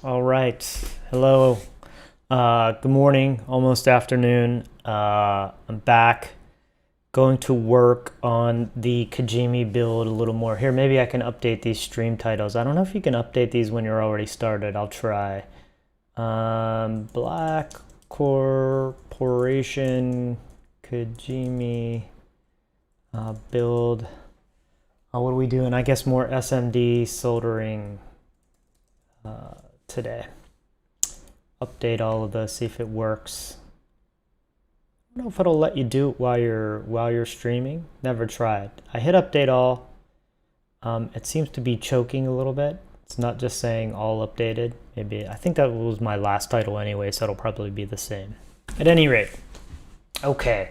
All right. Hello. Good morning, almost afternoon. I'm back going to work on the Kijimi build a little more. Here, maybe I can update these stream titles. I don't know if you can update these when you're already started. I'll try. Black Corporation Kijimi build. What are we doing? I guess more SMD soldering today. Update all of this, see if it works. I don't know if it'll let you do it while you're streaming. Never tried. I hit update all. It seems to be choking a little bit. It's not just saying all updated. Maybe I think that was my last title anyway, so it'll probably be the same. At any rate, okay.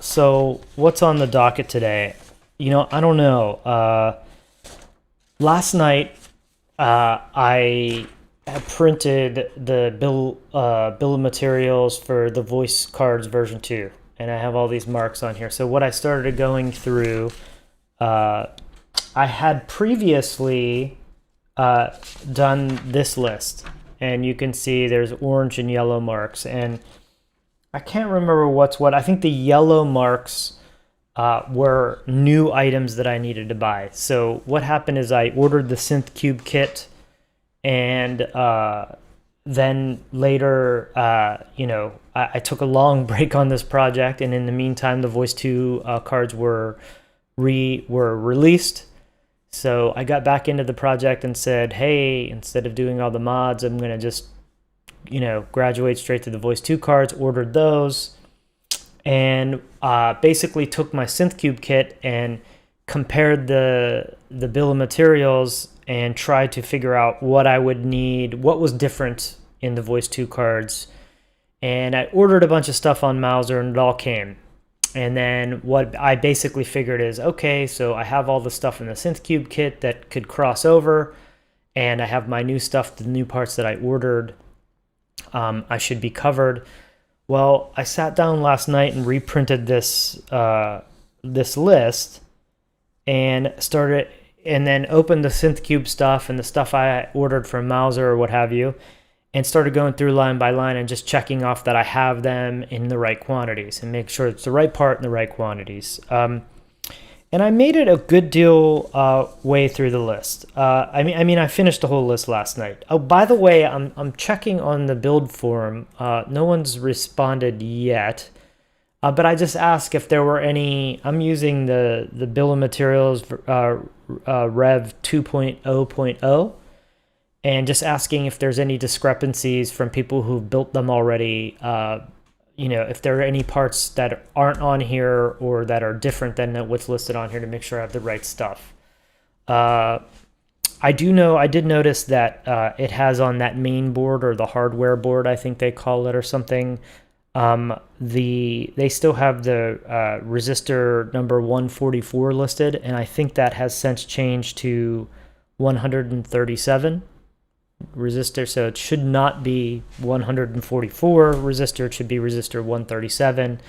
So what's on the docket today? I don't know. Last night I printed the bill of materials for the voice cards version 2, and I have all these marks on here. So what I started going through, I had previously done this list, and you can see there's orange and yellow marks, and I can't remember what's what. I think the yellow marks were new items that I needed to buy. So what happened is I ordered the synth cube kit, and then later, I took a long break on this project, and in the meantime, the Voice 2 cards were released. So I got back into the project and said, hey, instead of doing all the mods, I'm going to just, graduate straight to the Voice 2 cards, ordered those, and basically took my SynthCube kit and compared the bill of materials and tried to figure out what I would need, what was different in the Voice 2 cards. And I ordered a bunch of stuff on Mouser, and it all came. And then what I basically figured is, okay, so I have all the stuff in the SynthCube kit that could cross over, and I have my new stuff, the new parts that I ordered. I should be covered. Well, I sat down last night and reprinted this list and then opened the SynthCube stuff and the stuff I ordered from Mouser or what have you, and started going through line by line and just checking off that I have them in the right quantities and make sure it's the right part in the right quantities. And I made it a good deal way through the list. I finished the whole list last night. Oh, by the way, I'm checking on the build forum. No one's responded yet, but I just asked if there were any. I'm using the bill of materials Rev 2.0.0, and just asking if there's any discrepancies from people who've built them already. If there are any parts that aren't on here or that are different than what's listed on here, to make sure I have the right stuff. I did notice that it has on that main board, or the hardware board, I think they call it, or something. They still have the resistor number 144 listed, and I think that has since changed to 137 resistor, so it should not be 144 resistor, it should be resistor 137.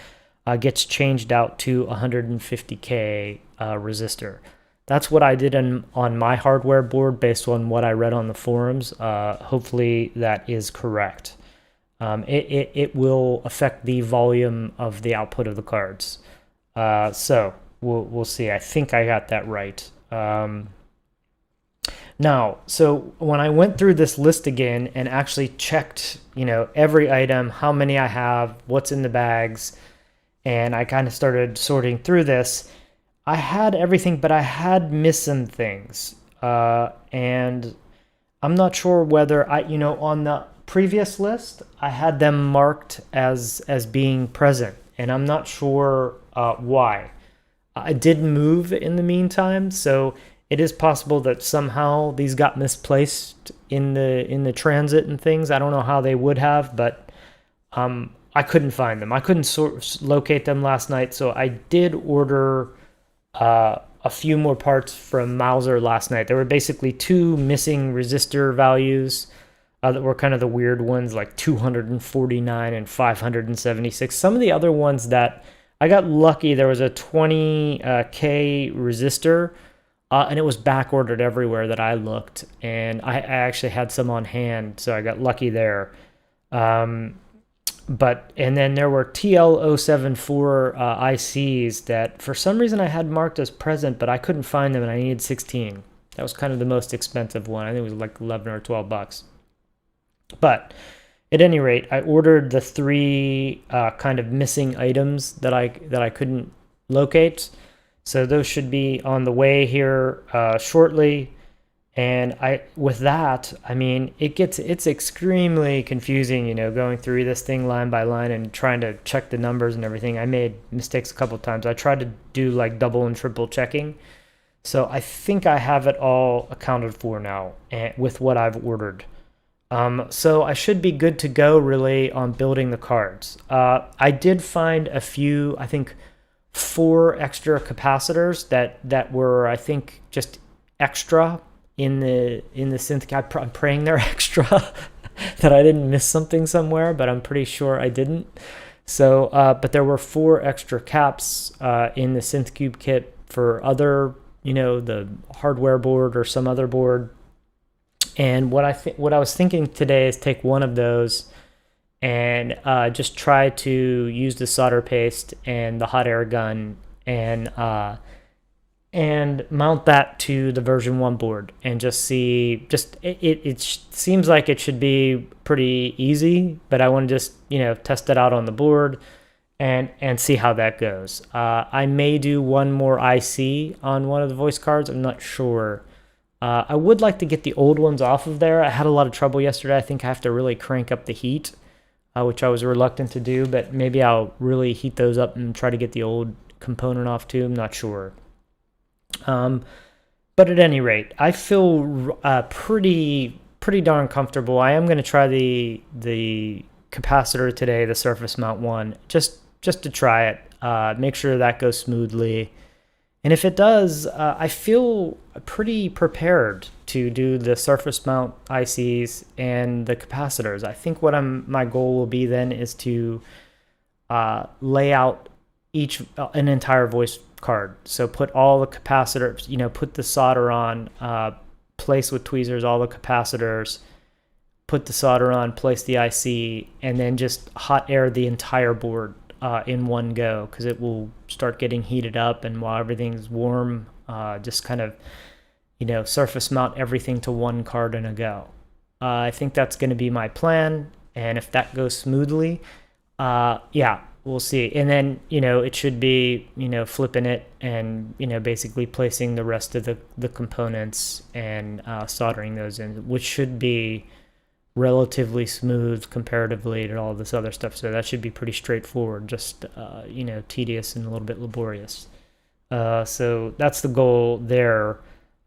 Gets changed out to 150k resistor. That's what I did on my hardware board based on what I read on the forums. Hopefully that is correct. It will affect the volume of the output of the cards. So we'll see. I think I got that right. Now, so when I went through this list again and actually checked, every item, how many I have, what's in the bags, and I kind of started sorting through this, I had everything, but I had missed some things. And I'm not sure whether on the previous list, I had them marked as being present, and I'm not sure why. I did move in the meantime, so it is possible that somehow these got misplaced in the transit and things. I don't know how they would have, but I couldn't find them. I couldn't locate them last night, so I did order a few more parts from Mouser last night. There were basically 2 missing resistor values that were kind of the weird ones, like 249 and 576. Some of the other ones that I got lucky, there was a 20K resistor And it was back ordered everywhere that I looked, and I actually had some on hand, so I got lucky there. Um, but and then there were TL074 ICs that for some reason I had marked as present, but I couldn't find them, and I needed 16. That was kind of the most expensive one. I think it was like 11 or 12 bucks. But at any rate, I ordered the three kind of missing items that I couldn't locate. So those should be on the way here shortly. And with that, I mean, it's extremely confusing, going through this thing line by line and trying to check the numbers and everything. I made mistakes a couple times. I tried to do like double and triple checking. So I think I have it all accounted for now with what I've ordered. So I should be good to go really on building the cards. I did find a few, I think 4 extra capacitors that were, I think, just extra in the synth. I'm praying they're extra, that I didn't miss something somewhere, but I'm pretty sure I didn't. So, but there were 4 extra caps in the SynthCube kit for other, the hardware board or some other board. And what I was thinking today is take one of those and just try to use the solder paste and the hot air gun and mount that to the version 1 board and just see. It seems like it should be pretty easy, but I want to just test it out on the board and see how that goes. I may do one more IC on one of the voice cards. I'm not sure. I would like to get the old ones off of there. I had a lot of trouble yesterday. I think I have to really crank up the heat, which I was reluctant to do, but maybe I'll really heat those up and try to get the old component off too. I'm not sure. But at any rate, I feel pretty darn comfortable. I am going to try the capacitor today, the surface mount one, just to try it, make sure that goes smoothly. And if it does, I feel pretty prepared to do the surface mount ICs and the capacitors. I think what my goal will be then is to lay out an entire voice card. So put all the capacitors, put the solder on, place with tweezers all the capacitors, put the solder on, place the IC, and then just hot air the entire board in one go, because it will start getting heated up, and while everything's warm, just kind of surface mount everything to one card in a go. I think that's going to be my plan, and if that goes smoothly, yeah, we'll see. And then it should be flipping it and basically placing the rest of the components and soldering those in, which should be relatively smooth comparatively to all this other stuff. So that should be pretty straightforward, just tedious and a little bit laborious. So that's the goal there.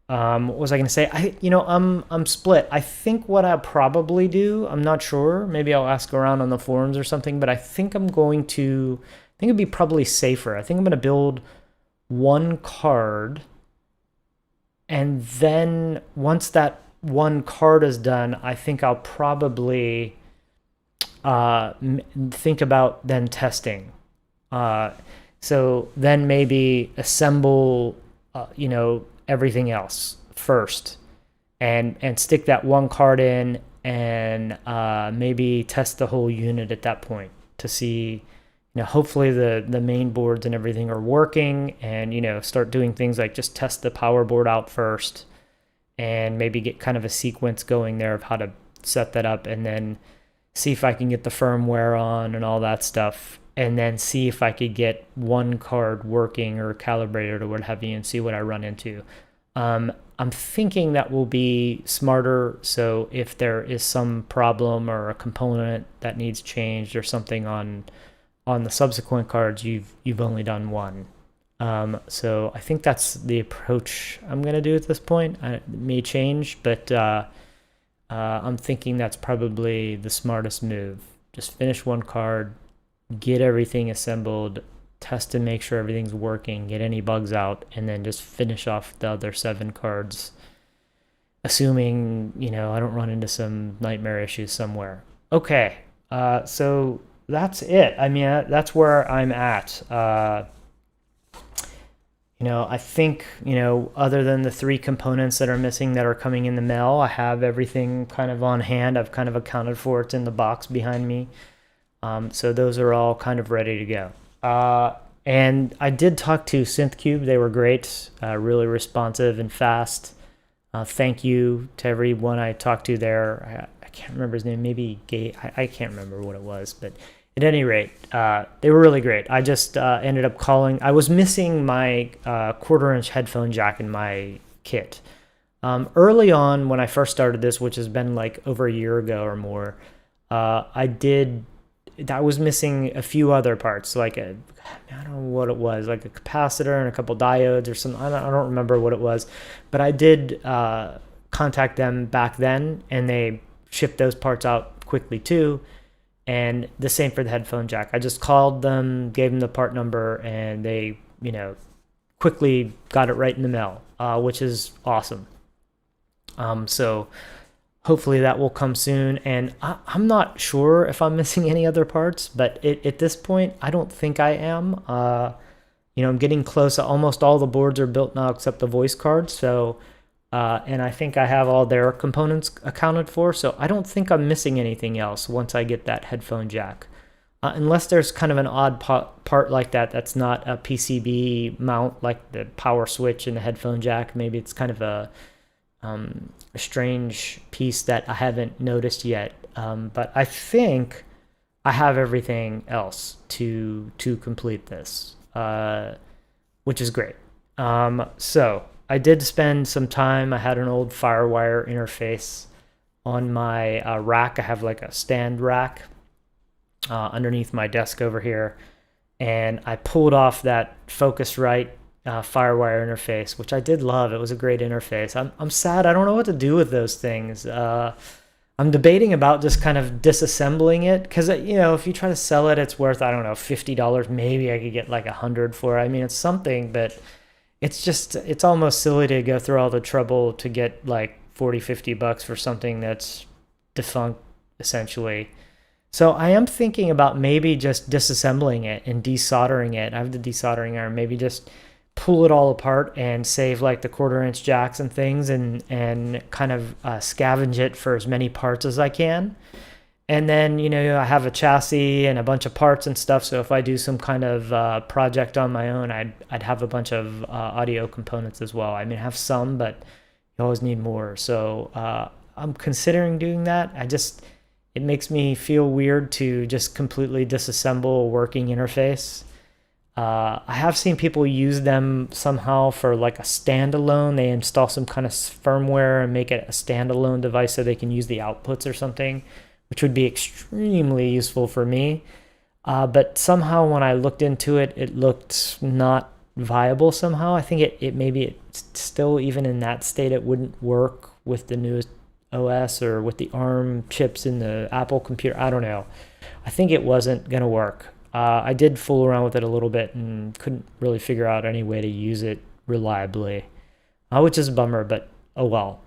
What was I going to say? I'm split. I think what I'll probably do, I'm not sure, maybe I'll ask around on the forums or something, but I think I think it'd be probably safer. I think I'm going to build one card, and then once that one card is done, I think I'll probably think about then testing. So then maybe assemble, everything else first, and stick that one card in, and maybe test the whole unit at that point to see. Hopefully the main boards and everything are working, and start doing things like just test the power board out first, and maybe get kind of a sequence going there of how to set that up, and then see if I can get the firmware on and all that stuff, and then see if I could get one card working or calibrated or what have you, and see what I run into. I'm thinking that will be smarter, so if there is some problem or a component that needs changed or something on the subsequent cards, you've only done one. So I think that's the approach I'm going to do at this point. It may change, but I'm thinking that's probably the smartest move. Just finish one card, get everything assembled, test and make sure everything's working, get any bugs out, and then just finish off the other 7 cards, assuming, I don't run into some nightmare issues somewhere. Okay, so that's it. I mean, that's where I'm at. I think, other than the three components that are missing that are coming in the mail, I have everything kind of on hand. I've kind of accounted for it in the box behind me. So those are all kind of ready to go. And I did talk to SynthCube. They were great, really responsive and fast. Thank you to everyone I talked to there. I can't remember his name. Maybe Gay. I can't remember what it was, but at any rate, they were really great. I just ended up calling. I was missing my quarter-inch headphone jack in my kit. Early on, when I first started this, which has been like over a year ago or more, I was missing a few other parts, like I don't know what it was, like a capacitor and a couple diodes or something. I don't remember what it was, but I did contact them back then, and they shipped those parts out quickly too. And the same for the headphone jack. I just called them, gave them the part number, and they, quickly got it right in the mail, which is awesome. So hopefully that will come soon. And I'm not sure if I'm missing any other parts, but at this point, I don't think I am. I'm getting close. Almost all the boards are built now except the voice cards. So, and I think I have all their components accounted for. So I don't think I'm missing anything else once I get that headphone jack. Unless there's kind of an odd part like that that's not a PCB mount, like the power switch and the headphone jack. Maybe it's kind of a strange piece that I haven't noticed yet. But I think I have everything else to complete this, which is great. So I did spend some time. I had an old FireWire interface on my rack. I have like a stand rack underneath my desk over here, and I pulled off that Focusrite FireWire interface, which I did love. It was a great interface. I'm sad I don't know what to do with those things. I'm debating about just kind of disassembling it, because if you try to sell it, it's worth, I don't know, $50. Maybe I could get like $100 for it. I mean, it's something, but it's almost silly to go through all the trouble to get like $40-50 for something that's defunct essentially. So I am thinking about maybe just disassembling it and desoldering it. I have the desoldering iron. Maybe just pull it all apart and save like the quarter-inch jacks and things, and kind of scavenge it for as many parts as I can. And then, I have a chassis and a bunch of parts and stuff. So if I do some kind of project on my own, I'd have a bunch of audio components as well. I mean, I have some, but you always need more. So I'm considering doing that. It makes me feel weird to just completely disassemble a working interface. I have seen people use them somehow for like a standalone. They install some kind of firmware and make it a standalone device so they can use the outputs or something, which would be extremely useful for me. But somehow when I looked into it, it looked not viable somehow. I think it maybe it's still, even in that state, it wouldn't work with the newest OS or with the ARM chips in the Apple computer. I don't know. I think it wasn't going to work. I did fool around with it a little bit and couldn't really figure out any way to use it reliably, which is a bummer, but oh well.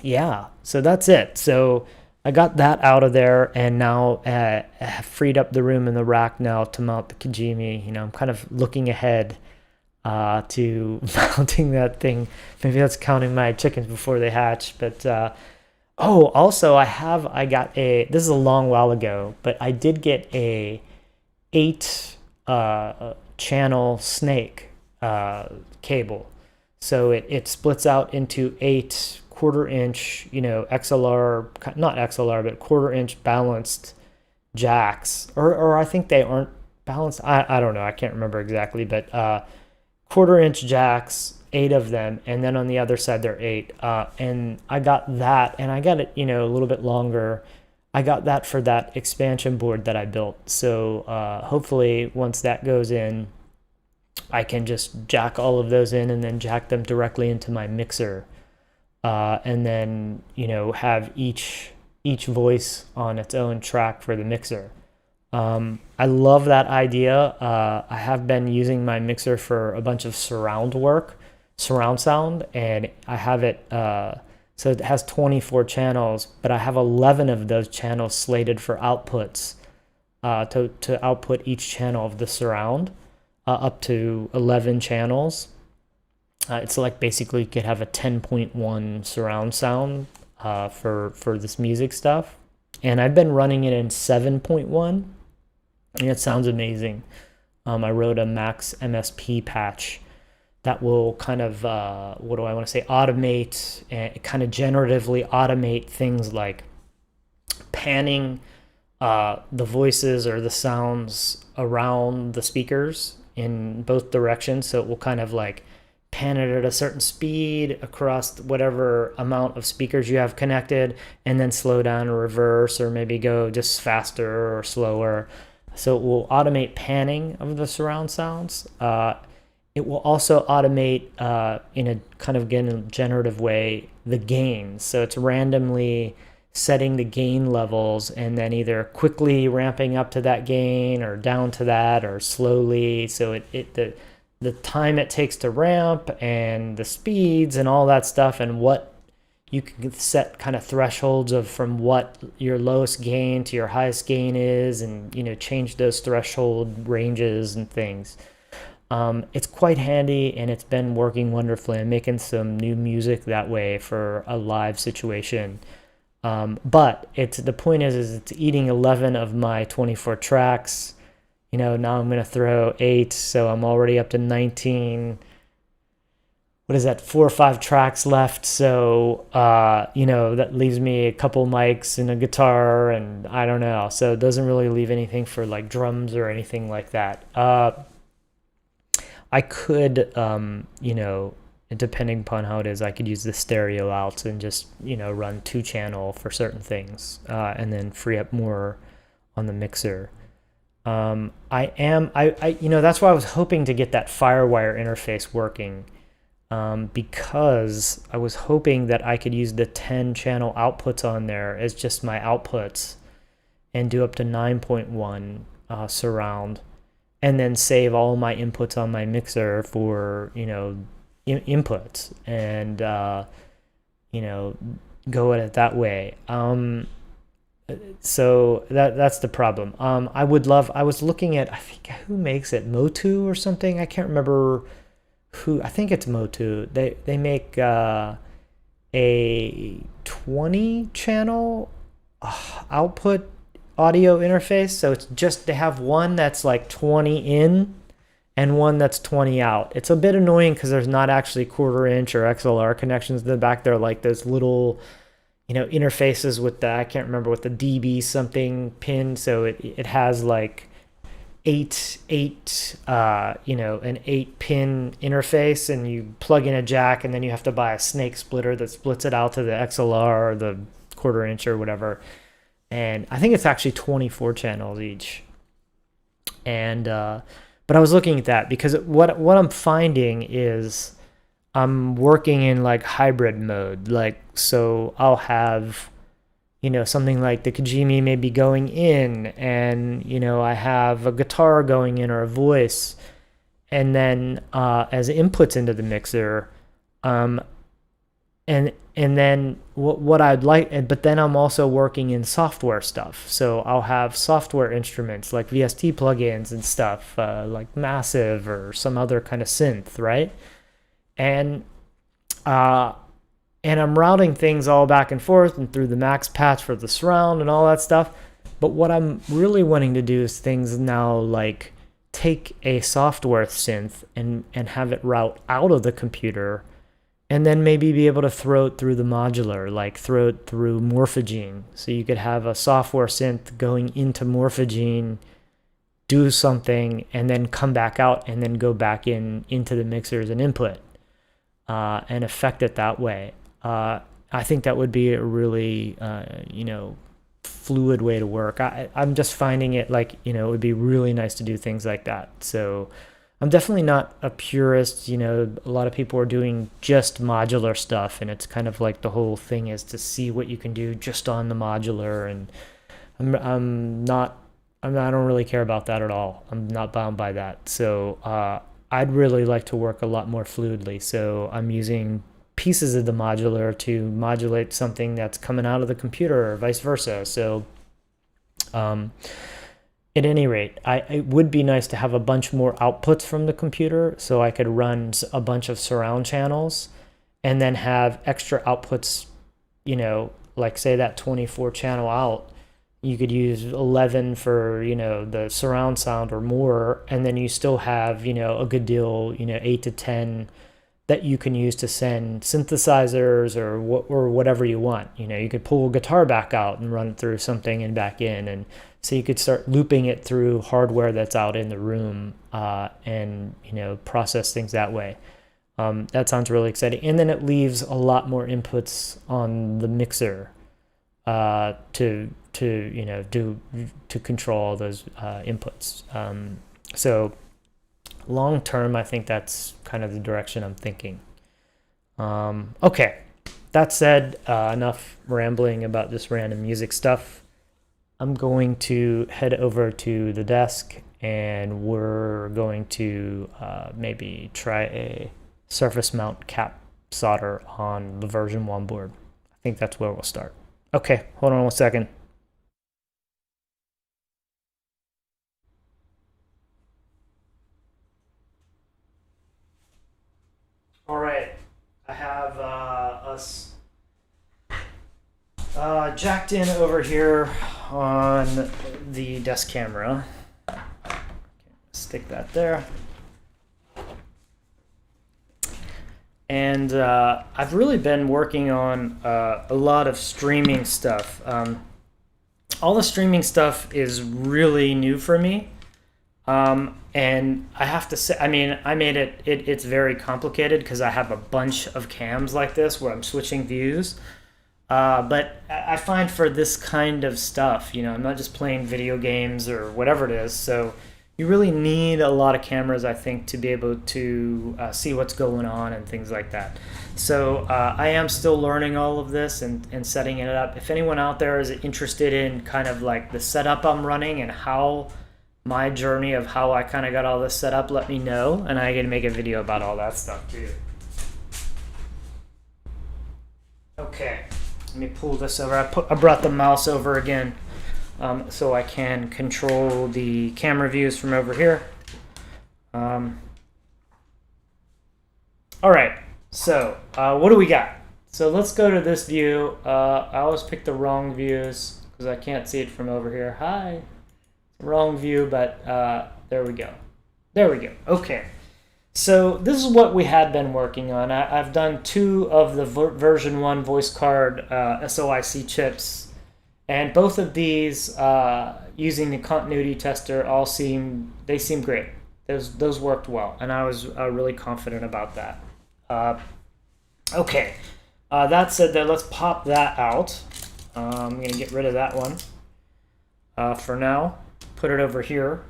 Yeah, so that's it. So I got that out of there, and now have freed up the room in the rack now to mount the kijimi. I'm kind of looking ahead to mounting that thing. Maybe that's counting my chickens before they hatch. But also I got this is a long while ago, but I did get a 8 channel snake cable. So it splits out into 8 quarter-inch, XLR, not XLR, but quarter-inch balanced jacks, or I think they aren't balanced. I don't know. I can't remember exactly, but quarter-inch jacks, 8 of them, and then on the other side they're 8. And I got that, and I got it, a little bit longer. I got that for that expansion board that I built. So hopefully once that goes in, I can just jack all of those in and then jack them directly into my mixer. And then, have each voice on its own track for the mixer. I love that idea. I have been using my mixer for a bunch of surround sound, and I have it, so it has 24 channels, but I have 11 of those channels slated for outputs, to output each channel of the surround. up to 11 channels. It's like basically you could have a 10.1 surround sound for this music stuff. And I've been running it in 7.1, and it sounds amazing. I wrote a max MSP patch that will kind of, what do I want to say, automate and kind of generatively automate things like panning the voices or the sounds around the speakers in both directions. So it will kind of like pan it at a certain speed across whatever amount of speakers you have connected, and then slow down or reverse, or maybe go just faster or slower. So it will automate panning of the surround sounds. It will also automate in a kind of, again, generative way, the gains. So it's randomly setting the gain levels and then either quickly ramping up to that gain or down to that, or slowly. So the time it takes to ramp and the speeds and all that stuff, and what you can set kind of thresholds of from what your lowest gain to your highest gain is, and change those threshold ranges and things. It's quite handy, and it's been working wonderfully. I'm making some new music that way for a live situation. But the point is it's eating 11 of my 24 tracks. Now I'm going to throw 8, so I'm already up to 19. What is that? 4 or 5 tracks left. So, that leaves me a couple mics and a guitar, and I don't know. So it doesn't really leave anything for like drums or anything like that. I could, depending upon how it is, I could use the stereo outs and just, run 2-channel for certain things, and then free up more on the mixer. That's why I was hoping to get that Firewire interface working, because I was hoping that I could use the 10-channel outputs on there as just my outputs and do up to 9.1 surround, and then save all my inputs on my mixer for, inputs, and, go at it that way. So that's the problem. I was looking at, I think, who makes it, Motu or something. I can't remember who. I think it's Motu. They make a 20-channel output audio interface. So it's just, they have one that's like 20 in and one that's 20 out. It's a bit annoying because there's not actually 1/4 inch or XLR connections in the back. They're like those little interfaces with the, I can't remember what the DB something pin. So it has like an 8-pin interface, and you plug in a jack, and then you have to buy a snake splitter that splits it out to the XLR or the 1/4 inch or whatever. And I think it's actually 24 channels each. And but I was looking at that because what I'm finding is I'm working in like hybrid mode. Like, so I'll have, something like the kijimi maybe going in, and, I have a guitar going in or a voice, and then as inputs into the mixer, and then what I'd like, but then I'm also working in software stuff. So I'll have software instruments like VST plugins and stuff, like Massive or some other kind of synth, right? And I'm routing things all back and forth and through the max patch for the surround and all that stuff. But what I'm really wanting to do is things now like take a software synth and have it route out of the computer, and then maybe be able to throw it through the modular, like throw it through Morphogene. So you could have a software synth going into Morphogene, do something, and then come back out, and then go back into the mixer as an input, and affect it that way. I think that would be a really, fluid way to work. I'm just finding it like, it would be really nice to do things like that. So I'm definitely not a purist. A lot of people are doing just modular stuff, and it's kind of like the whole thing is to see what you can do just on the modular. And I don't really care about that at all. I'm not bound by that. So I'd really like to work a lot more fluidly. So I'm using pieces of the modular to modulate something that's coming out of the computer, or vice versa. So at any rate, it would be nice to have a bunch more outputs from the computer so I could run a bunch of surround channels and then have extra outputs, you know, like say that 24 channel out, you could use 11 for, you know, the surround sound or more, and then you still have, you know, a good deal, you know, 8 to 10 that you can use to send synthesizers or whatever you want. You know, you could pull a guitar back out and run it through something and back in, and so you could start looping it through hardware that's out in the room, and, you know, process things that way. That sounds really exciting. And then it leaves a lot more inputs on the mixer to you know, to control all those inputs. So long term, I think that's kind of the direction I'm thinking. Okay, that said, enough rambling about this random music stuff. I'm going to head over to the desk and we're going to maybe try a surface mount cap solder on the version 1 board. I think that's where we'll start. Okay, hold on 1 second. All right, I have us jacked in over here on the desk camera. Okay, stick that there. And I've really been working on a lot of streaming stuff. All the streaming stuff is really new for me. And I have to say, I mean, I made it's very complicated because I have a bunch of cams like this where I'm switching views. But I find for this kind of stuff, you know, I'm not just playing video games or whatever it is. So you really need a lot of cameras, I think, to be able to see what's going on and things like that. So I am still learning all of this and setting it up. If anyone out there is interested in kind of like the setup I'm running and how my journey of how I kind of got all this set up, let me know, and I can make a video about all that stuff too. Okay, let me pull this over. I brought the mouse over again. So I can control the camera views from over here. All right, so what do we got? So let's go to this view. I always pick the wrong views because I can't see it from over here. Hi, wrong view, but there we go. There we go. Okay, so this is what we had been working on. I've done 2 of the version 1 voice card SOIC chips. And both of these, using the continuity tester, seem great. Those worked well, and I was really confident about that. Okay, that said, let's pop that out. I'm gonna get rid of that one for now. Put it over here,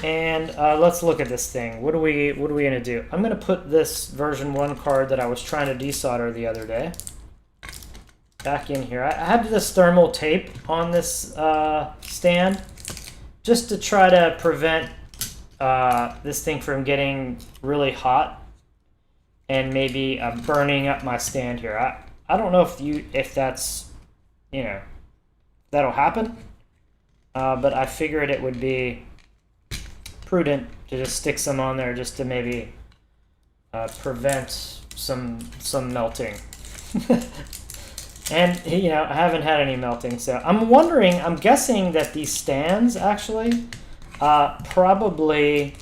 and let's look at this thing. What are we gonna do? I'm gonna put this version 1 card that I was trying to desolder the other day back in here. I had this thermal tape on this stand just to try to prevent this thing from getting really hot and maybe burning up my stand here. I don't know if that's, you know, that'll happen, but I figured it would be prudent to just stick some on there just to maybe prevent some melting. And, you know, I haven't had any melting, so I'm guessing that these stands actually probably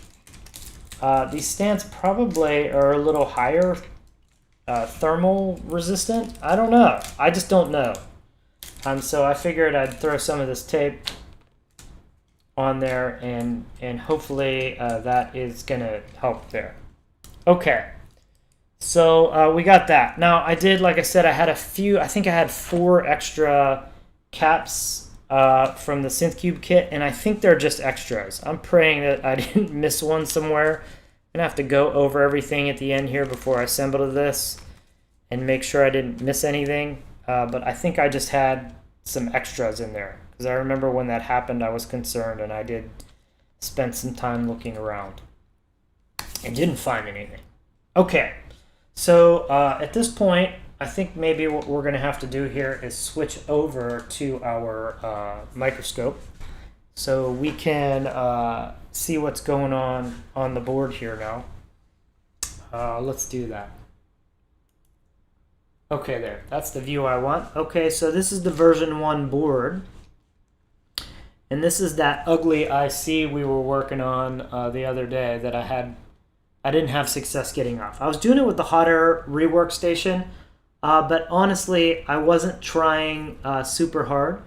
are a little higher thermal resistant. I don't know. I just don't know. So I figured I'd throw some of this tape on there and hopefully that is gonna help there. Okay. So we got that. Now I did, like I said, I think I had 4 extra caps from the SynthCube kit, and I think they're just extras. I'm praying that I didn't miss one somewhere. I'm gonna have to go over everything at the end here before I assemble this and make sure I didn't miss anything. But I think I just had some extras in there because I remember when that happened, I was concerned, and I did spend some time looking around and didn't find anything. Okay. So at this point, I think maybe what we're going to have to do here is switch over to our microscope. so we can see what's going on the board here now. Let's do that. Okay, there. That's the view I want. Okay, so this is the version 1 board. And this is that ugly IC we were working on the other day that I didn't have success getting off. I was doing it with the hot air rework station, but honestly, I wasn't trying super hard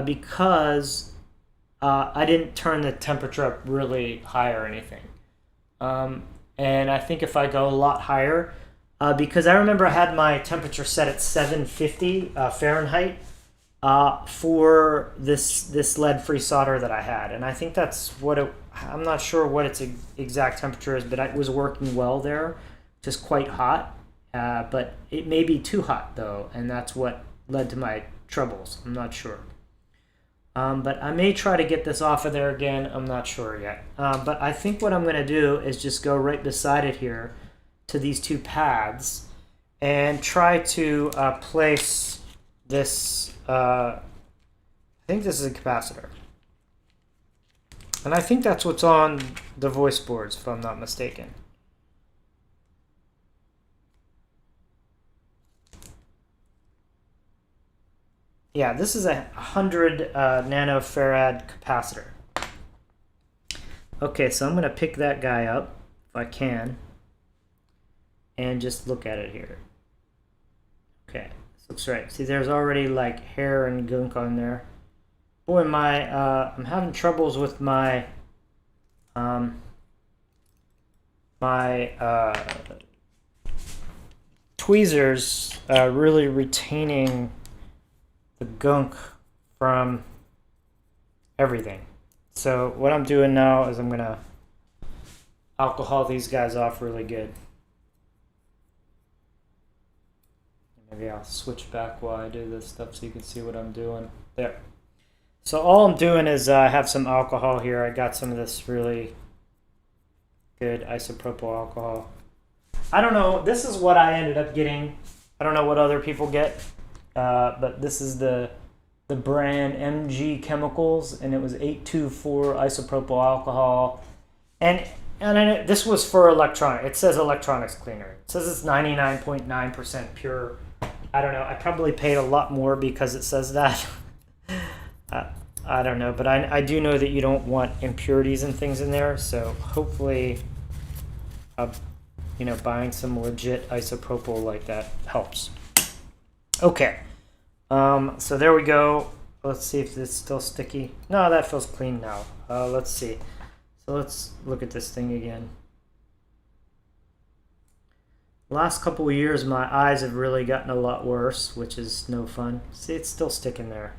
because I didn't turn the temperature up really high or anything. And I think if I go a lot higher, because I remember I had my temperature set at 750 Fahrenheit for this lead-free solder that I had, and I think that's what it. I'm not sure what its exact temperature is, but it was working well there, just quite hot. But it may be too hot though, and that's what led to my troubles. I'm not sure. But I may try to get this off of there again. I'm not sure yet. But I think what I'm going to do is just go right beside it here to these two pads and try to place this. I think this is a capacitor. And I think that's what's on the voice boards, if I'm not mistaken. Yeah, this is a 100 nanofarad capacitor. Okay, so I'm going to pick that guy up, if I can, and just look at it here. Okay, this looks right. See, there's already like hair and gunk on there. Boy, I'm having troubles with my tweezers really retaining the gunk from everything. So what I'm doing now is I'm gonna alcohol these guys off really good. Maybe I'll switch back while I do this stuff so you can see what I'm doing. There. So all I'm doing is I have some alcohol here. I got some of this really good isopropyl alcohol. I don't know. This is what I ended up getting. I don't know what other people get. But this is the brand MG Chemicals, and it was 824 isopropyl alcohol, and this was for electronic. It says electronics cleaner. It says it's 99.9% pure. I don't know. I probably paid a lot more because it says that. I don't know, but I do know that you don't want impurities and things in there. So hopefully, buying some legit isopropyl like that helps. Okay. So there we go. Let's see if it's still sticky. No, that feels clean now. Let's see. So let's look at this thing again. Last couple of years, my eyes have really gotten a lot worse, which is no fun. See, it's still sticking there.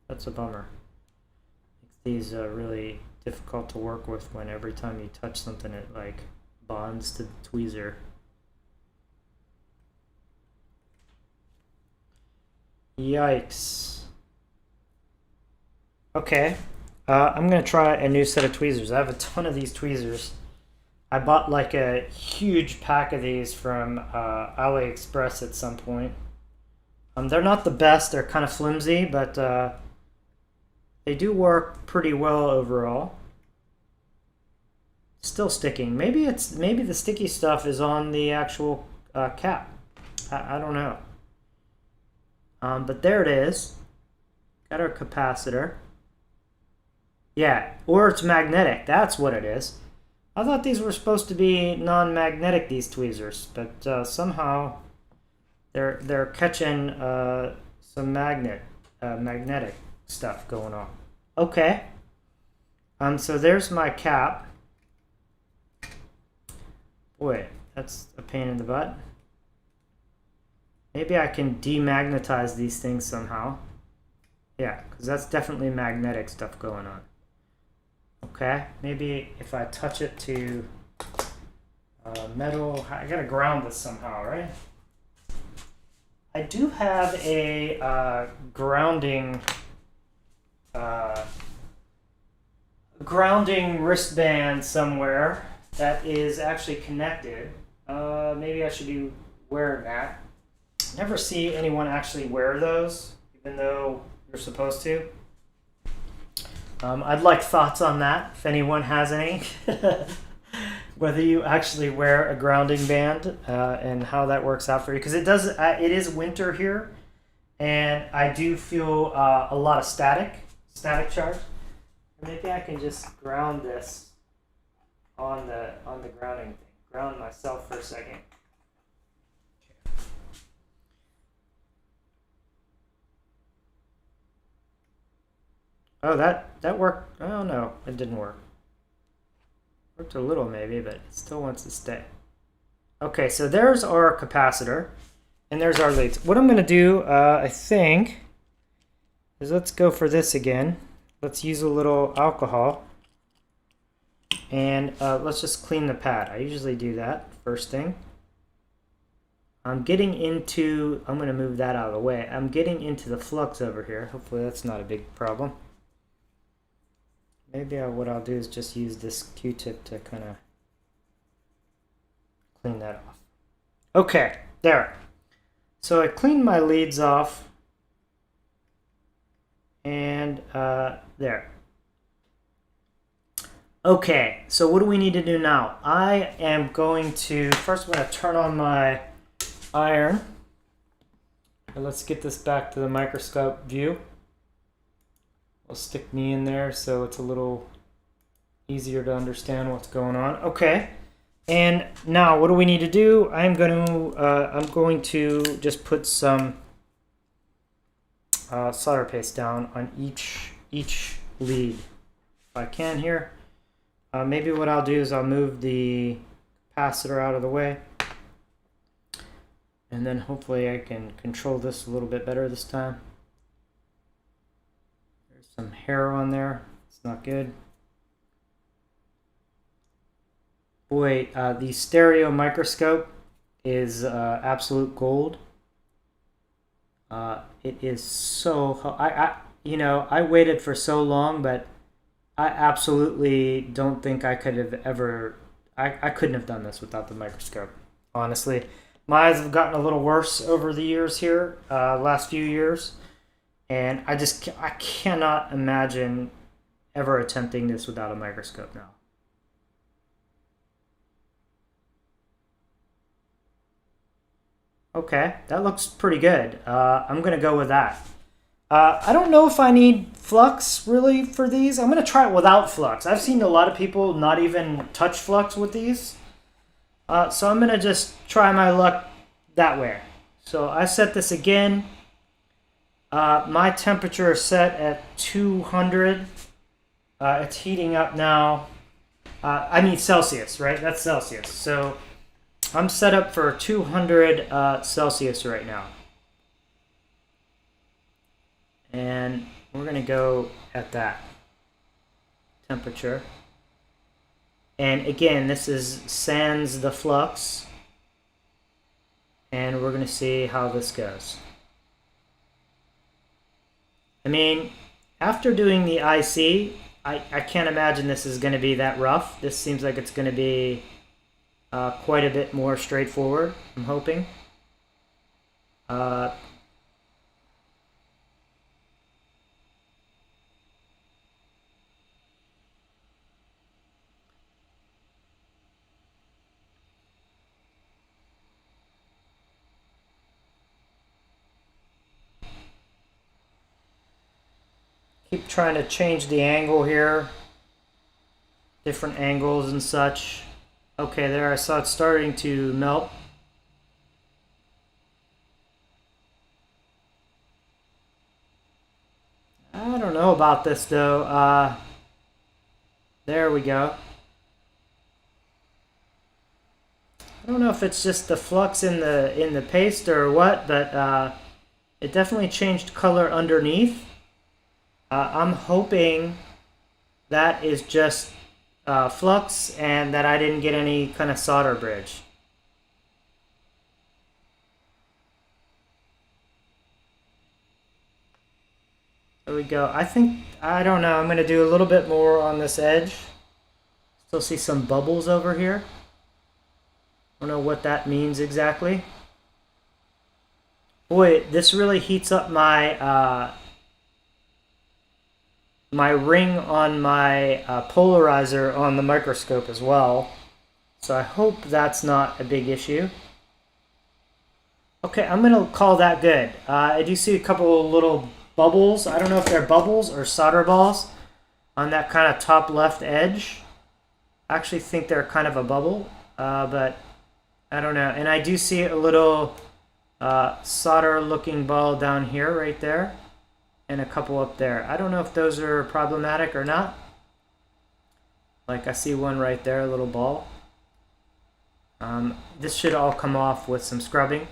That's a bummer. Makes these really difficult to work with when every time you touch something, it like bonds to the tweezer. Yikes. Okay, I'm gonna try a new set of tweezers. I have a ton of these tweezers. I bought like a huge pack of these from AliExpress at some point. They're not the best, they're kind of flimsy, but they do work pretty well overall. Still sticking. Maybe the sticky stuff is on the actual cap. I don't know. But there it is. Got our capacitor. Yeah, or it's magnetic. That's what it is. I thought these were supposed to be non-magnetic, these tweezers, but somehow they're catching some magnetic stuff going on. Okay. So there's my cap. Boy, that's a pain in the butt. Maybe I can demagnetize these things somehow. Yeah, because that's definitely magnetic stuff going on. Okay, maybe if I touch it to metal, I gotta ground this somehow, right? I do have a grounding wristband somewhere that is actually connected. Maybe I should be wearing that. Never see anyone actually wear those, even though you're supposed to. I'd like thoughts on that if anyone has any. Whether you actually wear a grounding band and how that works out for you, because it does. It is winter here, and I do feel a lot of static charge. Maybe I can just ground this on the grounding thing. Ground myself for a second. Oh, that worked. Oh no, it didn't work. Worked a little maybe, but it still wants to stay. Okay, so there's our capacitor, and there's our leads. What I'm going to do, I think, is let's go for this again. Let's use a little alcohol, and let's just clean the pad. I usually do that first thing. I'm getting into, I'm going to move that out of the way. I'm getting into the flux over here. Hopefully that's not a big problem. Maybe what I'll do is just use this Q-tip to kind of clean that off. Okay, there. So I cleaned my leads off, and there. Okay, so what do we need to do now? I am going to, first I'm going to turn on my iron. And let's get this back to the microscope view. I'll stick me in there so it's a little easier to understand what's going on. Okay, and now what do we need to do? I'm going to just put some solder paste down on each lead if I can here. Maybe what I'll do is I'll move the capacitor out of the way, and then hopefully I can control this a little bit better this time. Some hair on there. It's not good. Boy, the stereo microscope is absolute gold. It is so. I waited for so long, but I absolutely don't think I could have ever. I couldn't have done this without the microscope. Honestly, my eyes have gotten a little worse over the years here, last few years. And I cannot imagine ever attempting this without a microscope now. Okay, that looks pretty good. I'm going to go with that. I don't know if I need flux really for these. I'm going to try it without flux. I've seen a lot of people not even touch flux with these. So I'm going to just try my luck that way. So I set this again. My temperature is set at 200. It's heating up now. I mean Celsius, right? That's Celsius. So I'm set up for 200 Celsius right now. And we're going to go at that temperature. And again, this is sans the flux. And we're going to see how this goes. I mean, after doing the IC, I can't imagine this is going to be that rough. This seems like it's going to be quite a bit more straightforward, I'm hoping. Keep trying to change the angle here. Different angles and such. Okay, there I saw it starting to melt. I don't know about this though. There we go. I don't know if it's just the flux in the paste or what, but it definitely changed color underneath. I'm hoping that is just flux and that I didn't get any kind of solder bridge. There we go. I don't know, I'm going to do a little bit more on this edge. Still see some bubbles over here. I don't know what that means exactly. Boy, this really heats up my my ring on my polarizer on the microscope as well. So I hope that's not a big issue. Okay, I'm gonna call that good. I do see a couple of little bubbles. I don't know if they're bubbles or solder balls on that kind of top left edge. I actually think they're kind of a bubble, but I don't know. And I do see a little solder looking ball down here right there and a couple up there. I don't know if those are problematic or not. Like I see one right there, a little ball. This should all come off with some scrubbing,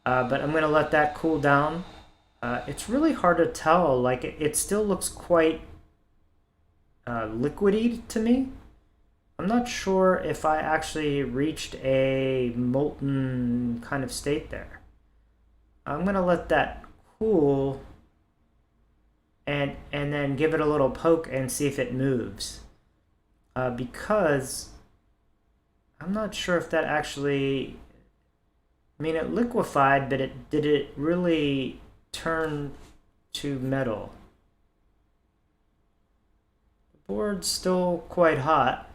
but I'm going to let that cool down. It's really hard to tell. Like it still looks quite liquidy to me. I'm not sure if I actually reached a molten kind of state there. I'm going to let that cool and then give it a little poke and see if it moves. Because I'm not sure if that actually, I mean, it liquefied, but did it really turn to metal? The board's still quite hot.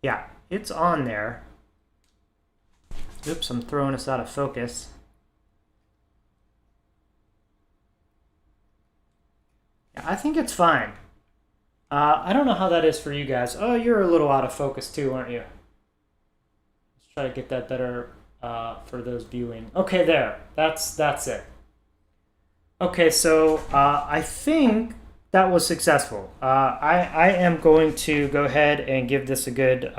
Yeah, it's on there. Oops, I'm throwing us out of focus. I think it's fine. I don't know how that is for you guys. Oh, you're a little out of focus too, aren't you? Let's try to get that better for those viewing. Okay, there. That's it. Okay, so I think that was successful. I am going to go ahead and give this a good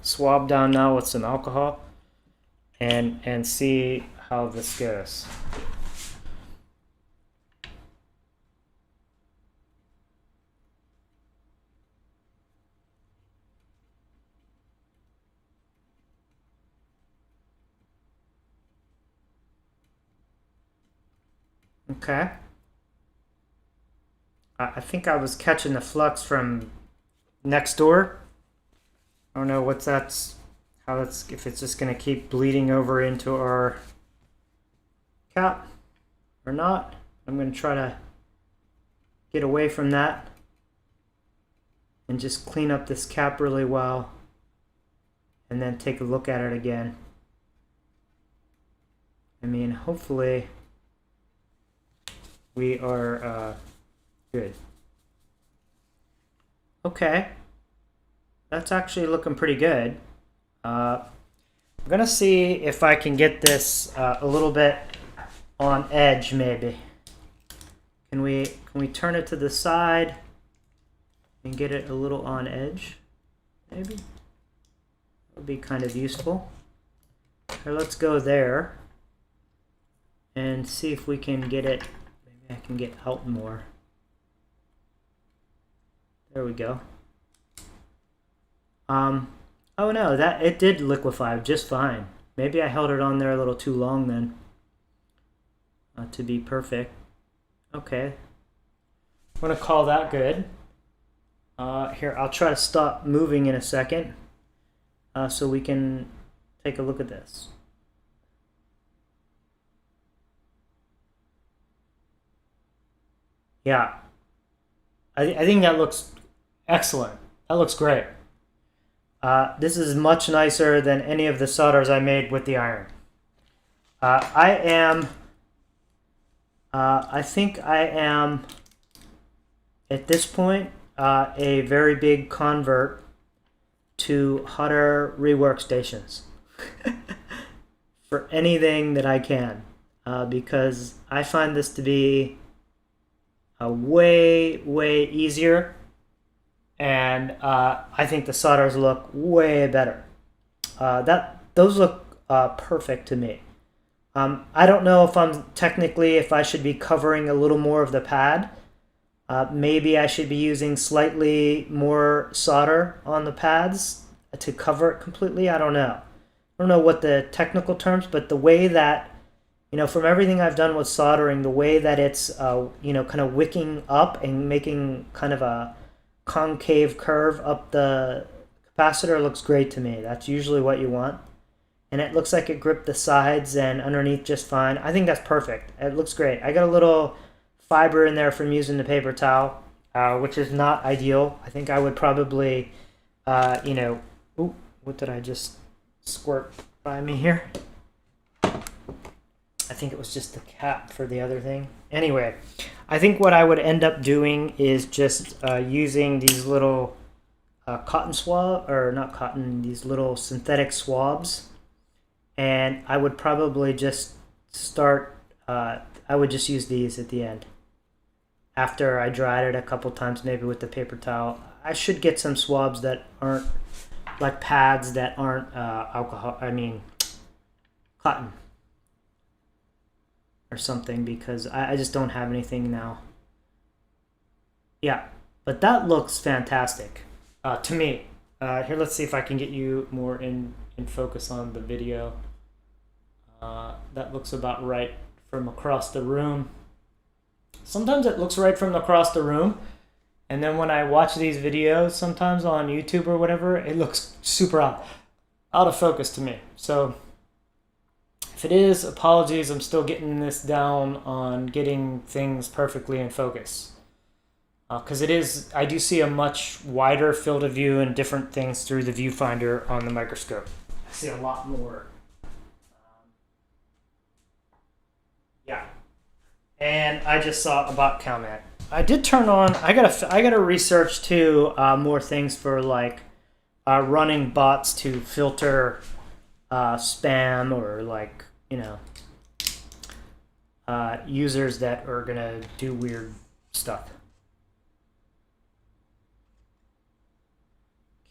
swab down now with some alcohol and see how this goes. Okay. I think I was catching the flux from next door. I don't know what that's, how that's, if it's just going to keep bleeding over into our cap or not. I'm going to try to get away from that and just clean up this cap really well and then take a look at it again. I mean, hopefully we are good. Okay, that's actually looking pretty good. I'm gonna see if I can get this a little bit on edge, maybe. Can we turn it to the side and get it a little on edge? Maybe that would be kind of useful. Here, let's go there and see if we can get it. Maybe I can get out more. There we go. Oh no, that it did liquefy just fine. Maybe I held it on there a little too long then to be perfect. Okay, I'm gonna call that good. Here, I'll try to stop moving in a second so we can take a look at this. Yeah, I think that looks excellent. That looks great. This is much nicer than any of the solders I made with the iron. I think I am, at this point, a very big convert to hot air rework stations for anything that I can, because I find this to be way easier, and I think the solders look way better. Those look perfect to me. I don't know if if I should be covering a little more of the pad. Maybe I should be using slightly more solder on the pads to cover it completely. I don't know. I don't know what the technical terms, but the way that, from everything I've done with soldering, the way that it's, kind of wicking up and making kind of a concave curve up the capacitor looks great to me. That's usually what you want. and it looks like it gripped the sides and underneath just fine. I think that's perfect. It looks great. I got a little fiber in there from using the paper towel, which is not ideal. I think I would probably, ooh, what did I just squirt by me here? I think it was just the cap for the other thing. Anyway, I think what I would end up doing is just using these little cotton swab, or not cotton, these little synthetic swabs. And I would probably just start, I would just use these at the end. After I dried it a couple times, maybe with the paper towel. I should get some swabs that aren't, like pads that aren't cotton or something, because I just don't have anything now. Yeah, but that looks fantastic to me. Here, let's see if I can get you more in focus on the video. That looks about right from across the room. Sometimes it looks right from across the room, and then when I watch these videos, sometimes on YouTube or whatever, it looks super out of focus to me. So if it is, apologies, I'm still getting this down on getting things perfectly in focus. Because I do see a much wider field of view and different things through the viewfinder on the microscope. I see a lot more. Yeah. And I just saw a bot comment. I did turn on, I gotta research too, more things for like running bots to filter spam, or like, users that are gonna do weird stuff.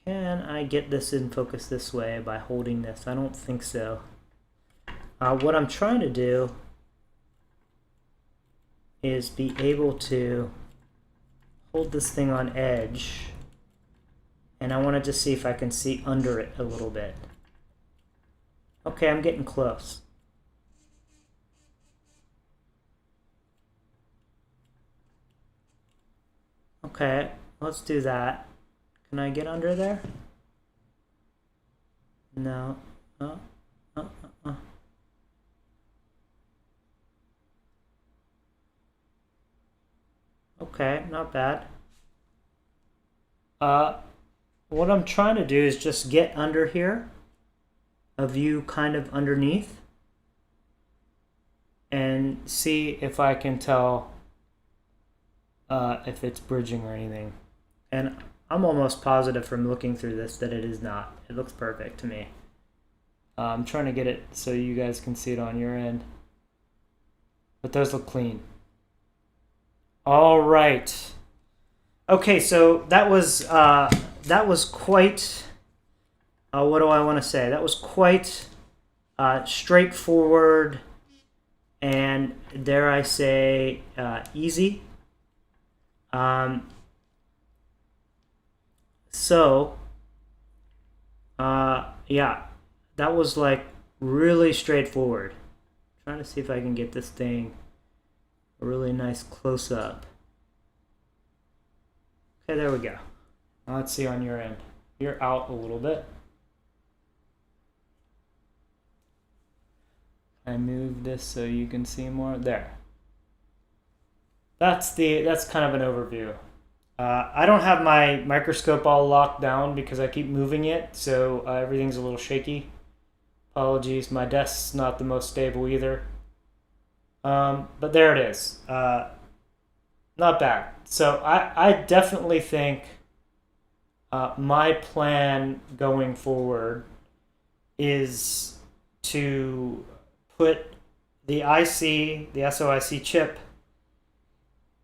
Can I get this in focus this way by holding this? I don't think so. What I'm trying to do is be able to hold this thing on edge, and I want to just see if I can see under it a little bit. Okay, I'm getting close. Okay, let's do that. Can I get under there? No. Okay, not bad. What I'm trying to do is just get under here, a view kind of underneath, and see if I can tell if it's bridging or anything. And I'm almost positive from looking through this that it is not. It looks perfect to me. I'm trying to get it so you guys can see it on your end. But those look clean. All right. Okay, so that was quite, what do I want to say? That was quite straightforward and, dare I say, easy. Yeah, that was like really straightforward. I'm trying to see if I can get this thing a really nice close-up. Okay, there we go. Now let's see on your end. You're out a little bit. I move this so you can see more. There. That's kind of an overview. I don't have my microscope all locked down because I keep moving it, so everything's a little shaky. Apologies, my desk's not the most stable either. But there it is. Not bad. So I definitely think my plan going forward is to put the IC, the SOIC chip,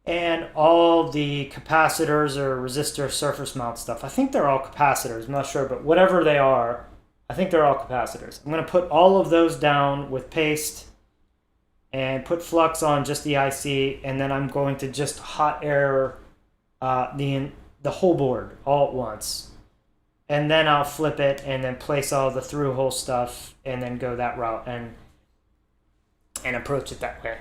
and all the capacitors or resistor surface mount stuff. I think they're all capacitors. I'm not sure, but whatever they are, I think they're all capacitors. I'm going to put all of those down with paste and put flux on just the IC, and then I'm going to just hot air the whole board all at once. And then I'll flip it and then place all the through hole stuff and then go that route and approach it that way.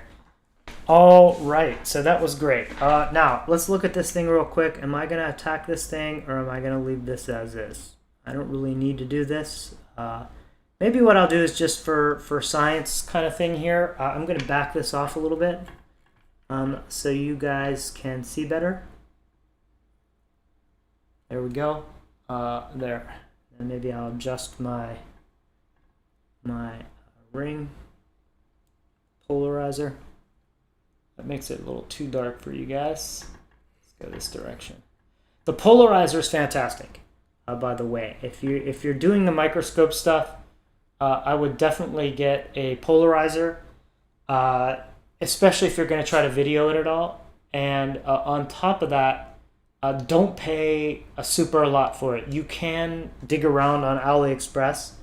All right, so that was great. Now, let's look at this thing real quick. Am I going to attack this thing, or am I going to leave this as is? I don't really need to do this. maybe what I'll do is just for science kind of thing here, I'm going to back this off a little bit so you guys can see better. There we go. There. And maybe I'll adjust my ring polarizer. That makes it a little too dark for you guys. Let's go this direction. The polarizer is fantastic, by the way. If you're doing the microscope stuff, I would definitely get a polarizer, especially if you're going to try to video it at all. And on top of that, don't pay a super lot for it. You can dig around on AliExpress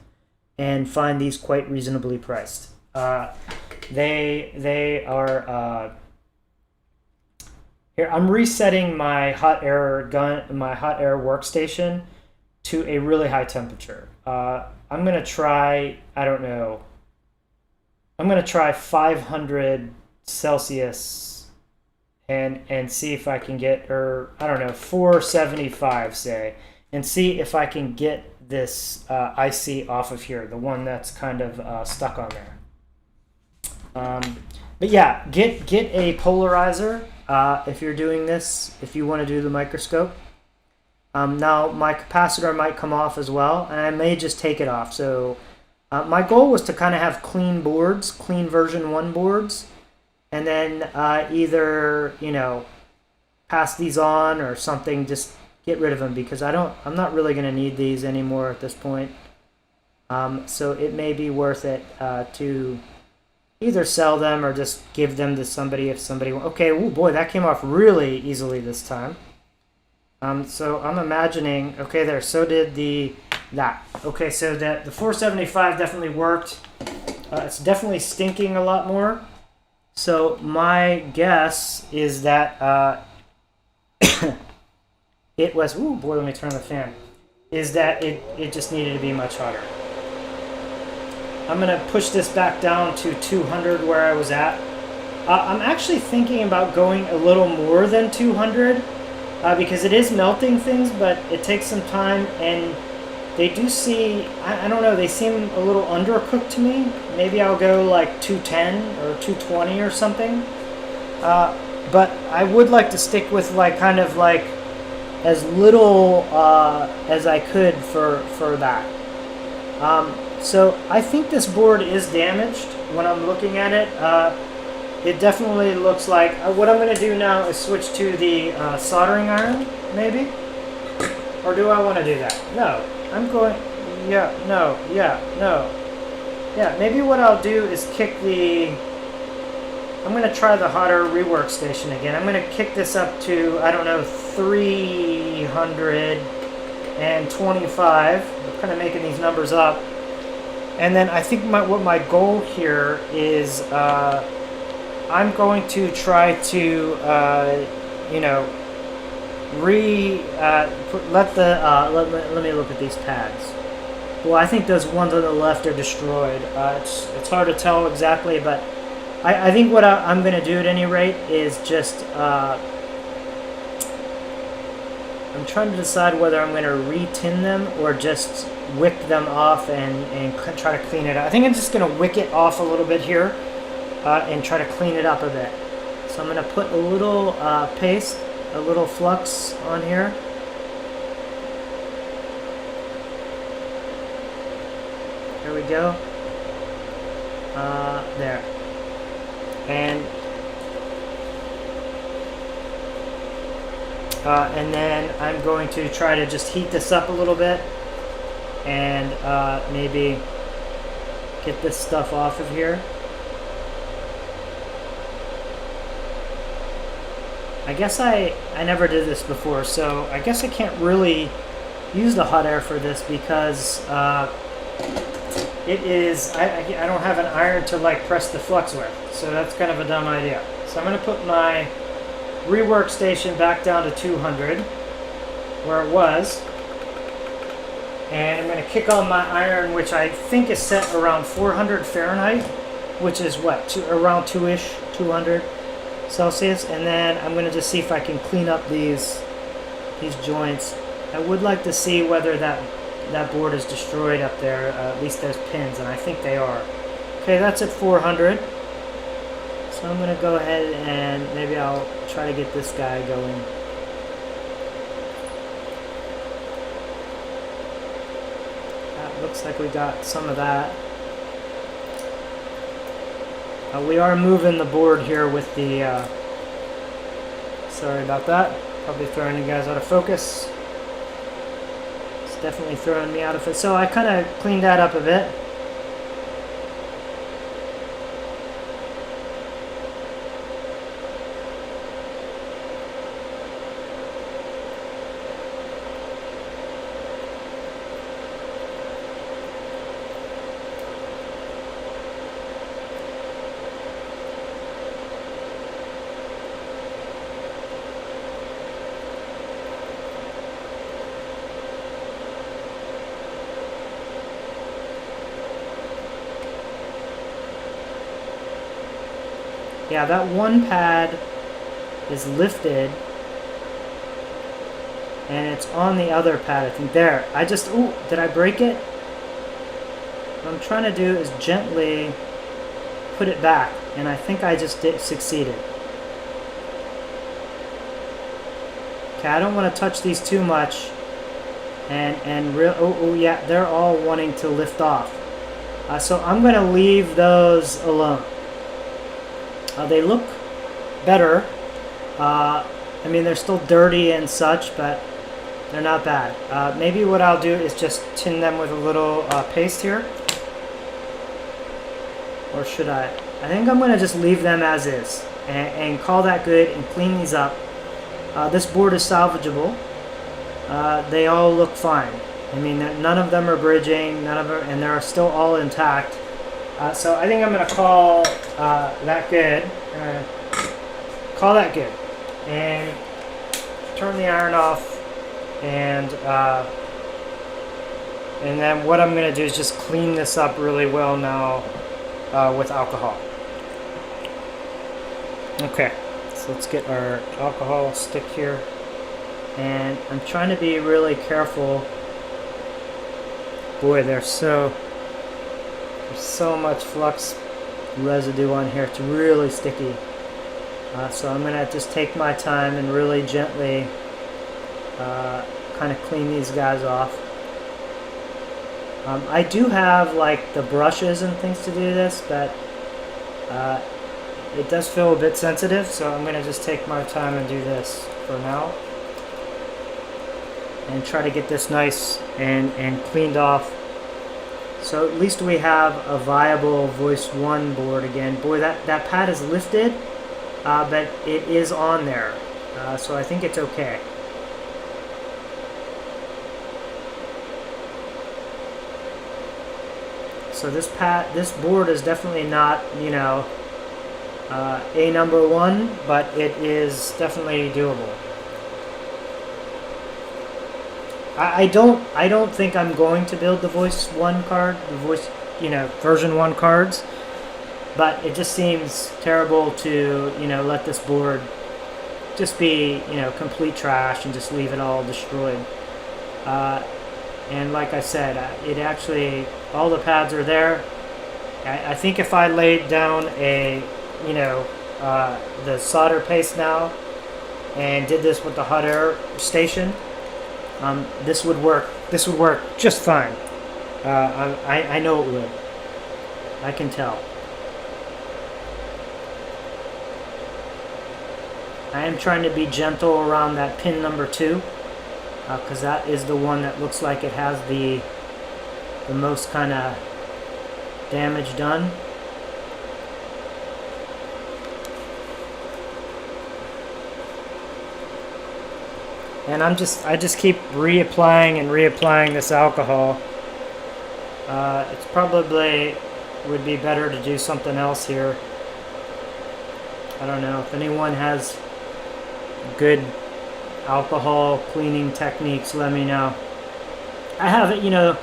and find these quite reasonably priced. They are here. I'm resetting my hot air workstation to a really high temperature. I'm gonna try, I don't know, I'm gonna try 500 Celsius and see if I can get, or I don't know, 475 say, and see if I can get this IC off of here, the one that's kind of stuck on there. But yeah, get a polarizer if you're doing this, if you want to do the microscope. Now my capacitor might come off as well, and I may just take it off. So my goal was to kind of have clean boards, clean version 1 boards, and then either, you know, pass these on or something, just get rid of them, because I'm not really going to need these anymore at this point. So it may be worth it to either sell them or just give them to somebody if somebody. Okay, oh boy, that came off really easily this time. So I'm imagining, okay, there, so did that. Okay, so that the 475 definitely worked. It's definitely stinking a lot more. So my guess is that it was, oh boy, let me turn the fan, is that it just needed to be much hotter. I'm going to push this back down to 200 where I was at. I'm actually thinking about going a little more than 200 because it is melting things, but it takes some time, and they do I don't know, they seem a little undercooked to me. Maybe I'll go like 210 or 220 or something. But I would like to stick with like kind of like as little as I could for that. So I think this board is damaged when I'm looking at it. It definitely looks like, what I'm going to do now is switch to the soldering iron, maybe? Or do I want to do that? No, I'm going, yeah, no, Yeah, maybe what I'll do is kick I'm going to try the hotter rework station again. I'm going to kick this up to, I don't know, 325. I'm kind of making these numbers up. And then I think what my goal here is, I'm going to try to, you know, let me look at these pads. Well, I think those ones on the left are destroyed. It's hard to tell exactly, but I think what I'm going to do at any rate is just, I'm trying to decide whether I'm going to re-tin them or just wick them off and try to clean it up. I think I'm just going to wick it off a little bit here and try to clean it up a bit. So I'm going to put a little paste, a little flux on here. There we go. There. And then I'm going to try to just heat this up a little bit and maybe get this stuff off of here. I guess I never did this before, so I guess I can't really use the hot air for this because it is, I don't have an iron to like press the flux with, so that's kind of a dumb idea. So I'm going to put my rework station back down to 200 where it was, and I'm going to kick on my iron, which I think is set around 400 Fahrenheit, which is what, around 200 Celsius, and then I'm going to just see if I can clean up these joints. I would like to see whether that that board is destroyed up there. At least those pins, and I think they are. Okay, that's at 400. So I'm gonna go ahead and maybe I'll try to get this guy going. That looks like we got some of that. We are moving the board here with the, sorry about that, probably throwing you guys out of focus. It's definitely throwing me out of it. So I kind of cleaned that up a bit. Yeah, that one pad is lifted and it's on the other pad. I think there. Ooh, did I break it? What I'm trying to do is gently put it back, and I think I just succeeded. Okay, I don't want to touch these too much. Oh yeah, they're all wanting to lift off. So I'm going to leave those alone. They look better. I mean, they're still dirty and such, but they're not bad. Maybe what I'll do is just tin them with a little paste here. Or should I? I think I'm going to just leave them as is and call that good and clean these up. This board is salvageable. They all look fine. I mean, none of them are bridging, none of them, and they're still all intact. So I think I'm going to call that good. Call that good. And turn the iron off. And then what I'm going to do is just clean this up really well now with alcohol. Okay, so let's get our alcohol stick here. And I'm trying to be really careful. Boy, there's so much flux residue on here. It's really sticky. So I'm going to just take my time and really gently kind of clean these guys off. I do have like the brushes and things to do this, but it does feel a bit sensitive, so I'm going to just take my time and do this for now. And try to get this nice and cleaned off. So at least we have a viable voice 1 board again. Boy, that pad is lifted, but it is on there. So I think it's okay. So this board is definitely not, you know, a number 1, but it is definitely doable. I don't think I'm going to build the voice 1 card, the voice, you know, version 1 cards, but it just seems terrible to, you know, let this board just be, you know, complete trash and just leave it all destroyed. And like I said, it actually, all the pads are there. I think if I laid down a, you know, the solder paste now and did this with the hot air station, this would work. This would work just fine. I know it would. I can tell. I am trying to be gentle around that pin number 2, because that is the one that looks like it has the most kind of damage done. And I just keep reapplying and reapplying this alcohol. It's probably would be better to do something else here. I don't know if anyone has good alcohol cleaning techniques, let me know. I have it, you know,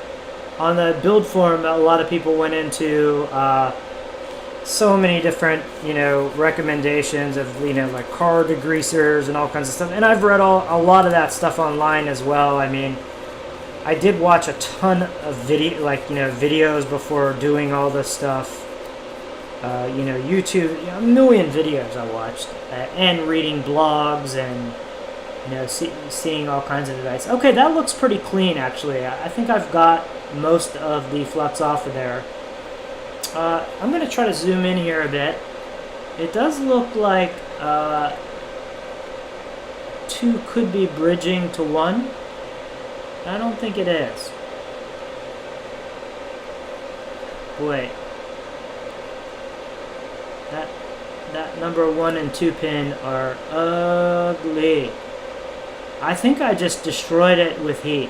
on the build forum, a lot of people went into so many different, you know, recommendations of, you know, like car degreasers and all kinds of stuff. And I've read a lot of that stuff online as well. I mean, I did watch a ton of videos before doing all this stuff. YouTube, a million videos I watched, and reading blogs and seeing all kinds of advice. Okay, that looks pretty clean actually. I think I've got most of the flux off of there. I'm going to try to zoom in here a bit. It does look like 2 could be bridging to 1. I don't think it is. Boy, that number 1 and 2 pin are ugly. I think I just destroyed it with heat.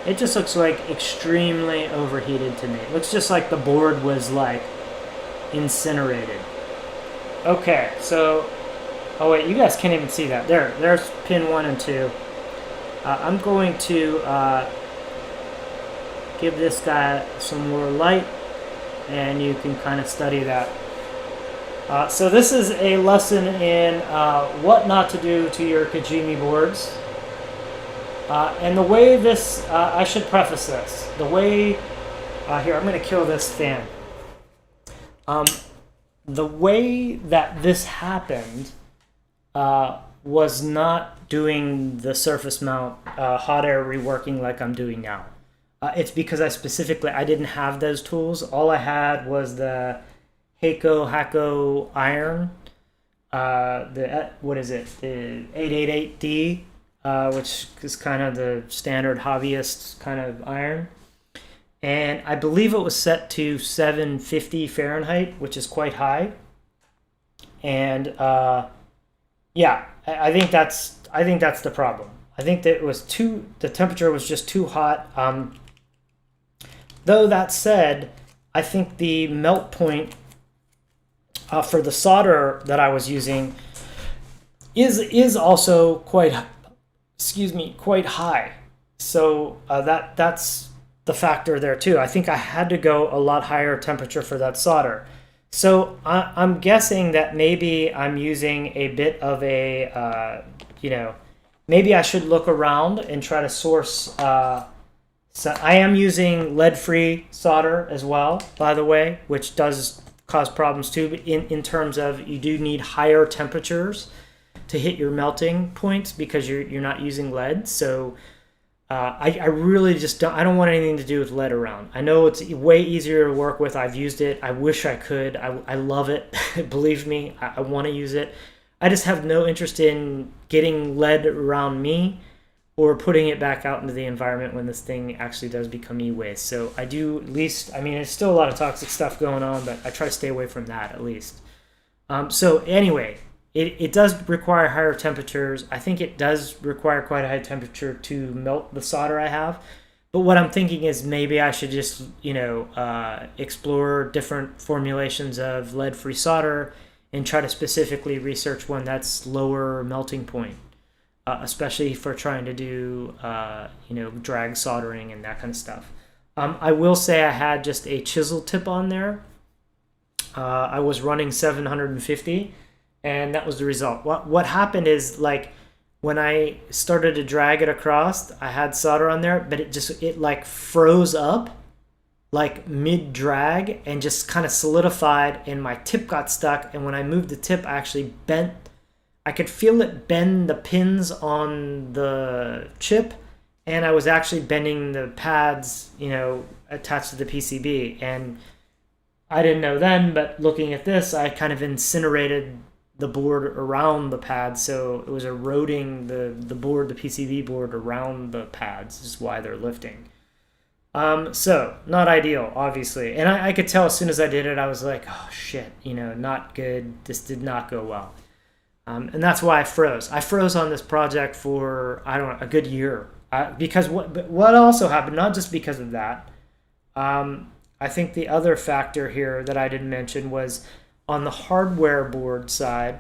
It just looks like extremely overheated to me. It looks just like the board was like incinerated. Okay, so, oh wait, you guys can't even see that. There's pin 1 and 2. I'm going to give this guy some more light, and you can kind of study that. So this is a lesson in what not to do to your kijimi boards. And the way this, I should preface this. The way, here, I'm going to kill this fan. The way that this happened was not doing the surface mount hot air reworking like I'm doing now. It's because I didn't have those tools. All I had was the Hako iron, what is it, the 888D, which is kind of the standard hobbyist kind of iron. And I believe it was set to 750 Fahrenheit, which is quite high. And yeah, I think that's the problem. I think that the temperature was just too hot. Though that said, I think the melt point for the solder that I was using is also quite high. So that's the factor there too. I think I had to go a lot higher temperature for that solder. So I'm guessing that maybe I'm using a bit of a, maybe I should look around and try to source. So I am using lead-free solder as well, by the way, which does cause problems too, in terms of you do need higher temperatures to hit your melting points because you're not using lead. So I really just don't want anything to do with lead around. I know it's way easier to work with. I've used it. I wish I could. I love it. Believe me, I want to use it. I just have no interest in getting lead around me or putting it back out into the environment when this thing actually does become e-waste. So I do at least, there's still a lot of toxic stuff going on, but I try to stay away from that at least. So anyway, it does require higher temperatures. I think it does require quite a high temperature to melt the solder I have. But what I'm thinking is maybe I should just, explore different formulations of lead-free solder and try to specifically research one that's lower melting point, especially for trying to do, drag soldering and that kind of stuff. I will say I had just a chisel tip on there. I was running 750, and that was the result. What happened is, like, when I started to drag it across, I had solder on there, but it froze up like mid drag and just kind of solidified, and my tip got stuck. And when I moved the tip, I actually bent. I could feel it bend the pins on the chip, and I was actually bending the pads, attached to the PCB. And I didn't know then, but looking at this, I kind of incinerated the board around the pads, so it was eroding the board, the PCB board around the pads, is why they're lifting. So not ideal, obviously. And I could tell as soon as I did it, I was like, oh shit, not good. This did not go well. And that's why I froze. I froze on this project for, a good year. Because what also happened, not just because of that, I think the other factor here that I didn't mention was on the hardware board side,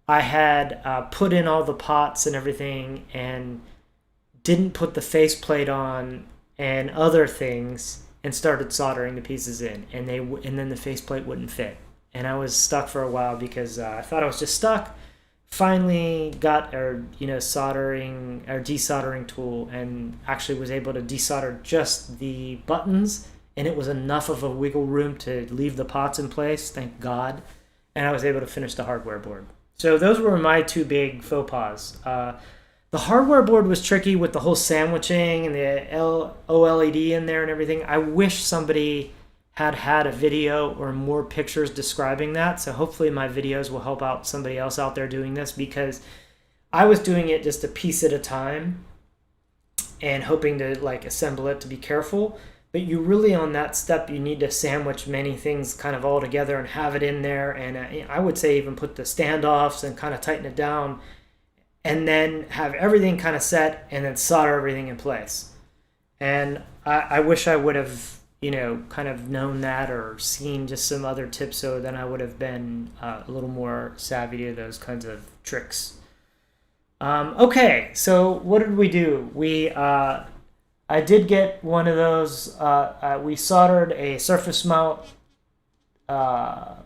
I had put in all the pots and everything and didn't put the faceplate on and other things and started soldering the pieces in, and then the faceplate wouldn't fit. And I was stuck for a while because I thought I was just stuck. finally got our soldering or desoldering tool and actually was able to desolder just the buttons, and it was enough of a wiggle room to leave the pots in place, thank God, and I was able to finish the hardware board. So those were my two big faux pas. The hardware board was tricky with the whole sandwiching and the OLED in there and everything. I wish somebody had a video or more pictures describing that. So hopefully my videos will help out somebody else out there doing this, because I was doing it just a piece at a time and hoping to like assemble it to be careful. But you really, on that step, you need to sandwich many things kind of all together and have it in there. And I would say even put the standoffs and kind of tighten it down, and then have everything kind of set and then solder everything in place. And I wish I would have kind of known that or seen just some other tips, so then I would have been a little more savvy to those kinds of tricks. Okay, so what did we do? I did get one of those. We soldered a surface mount capacitor.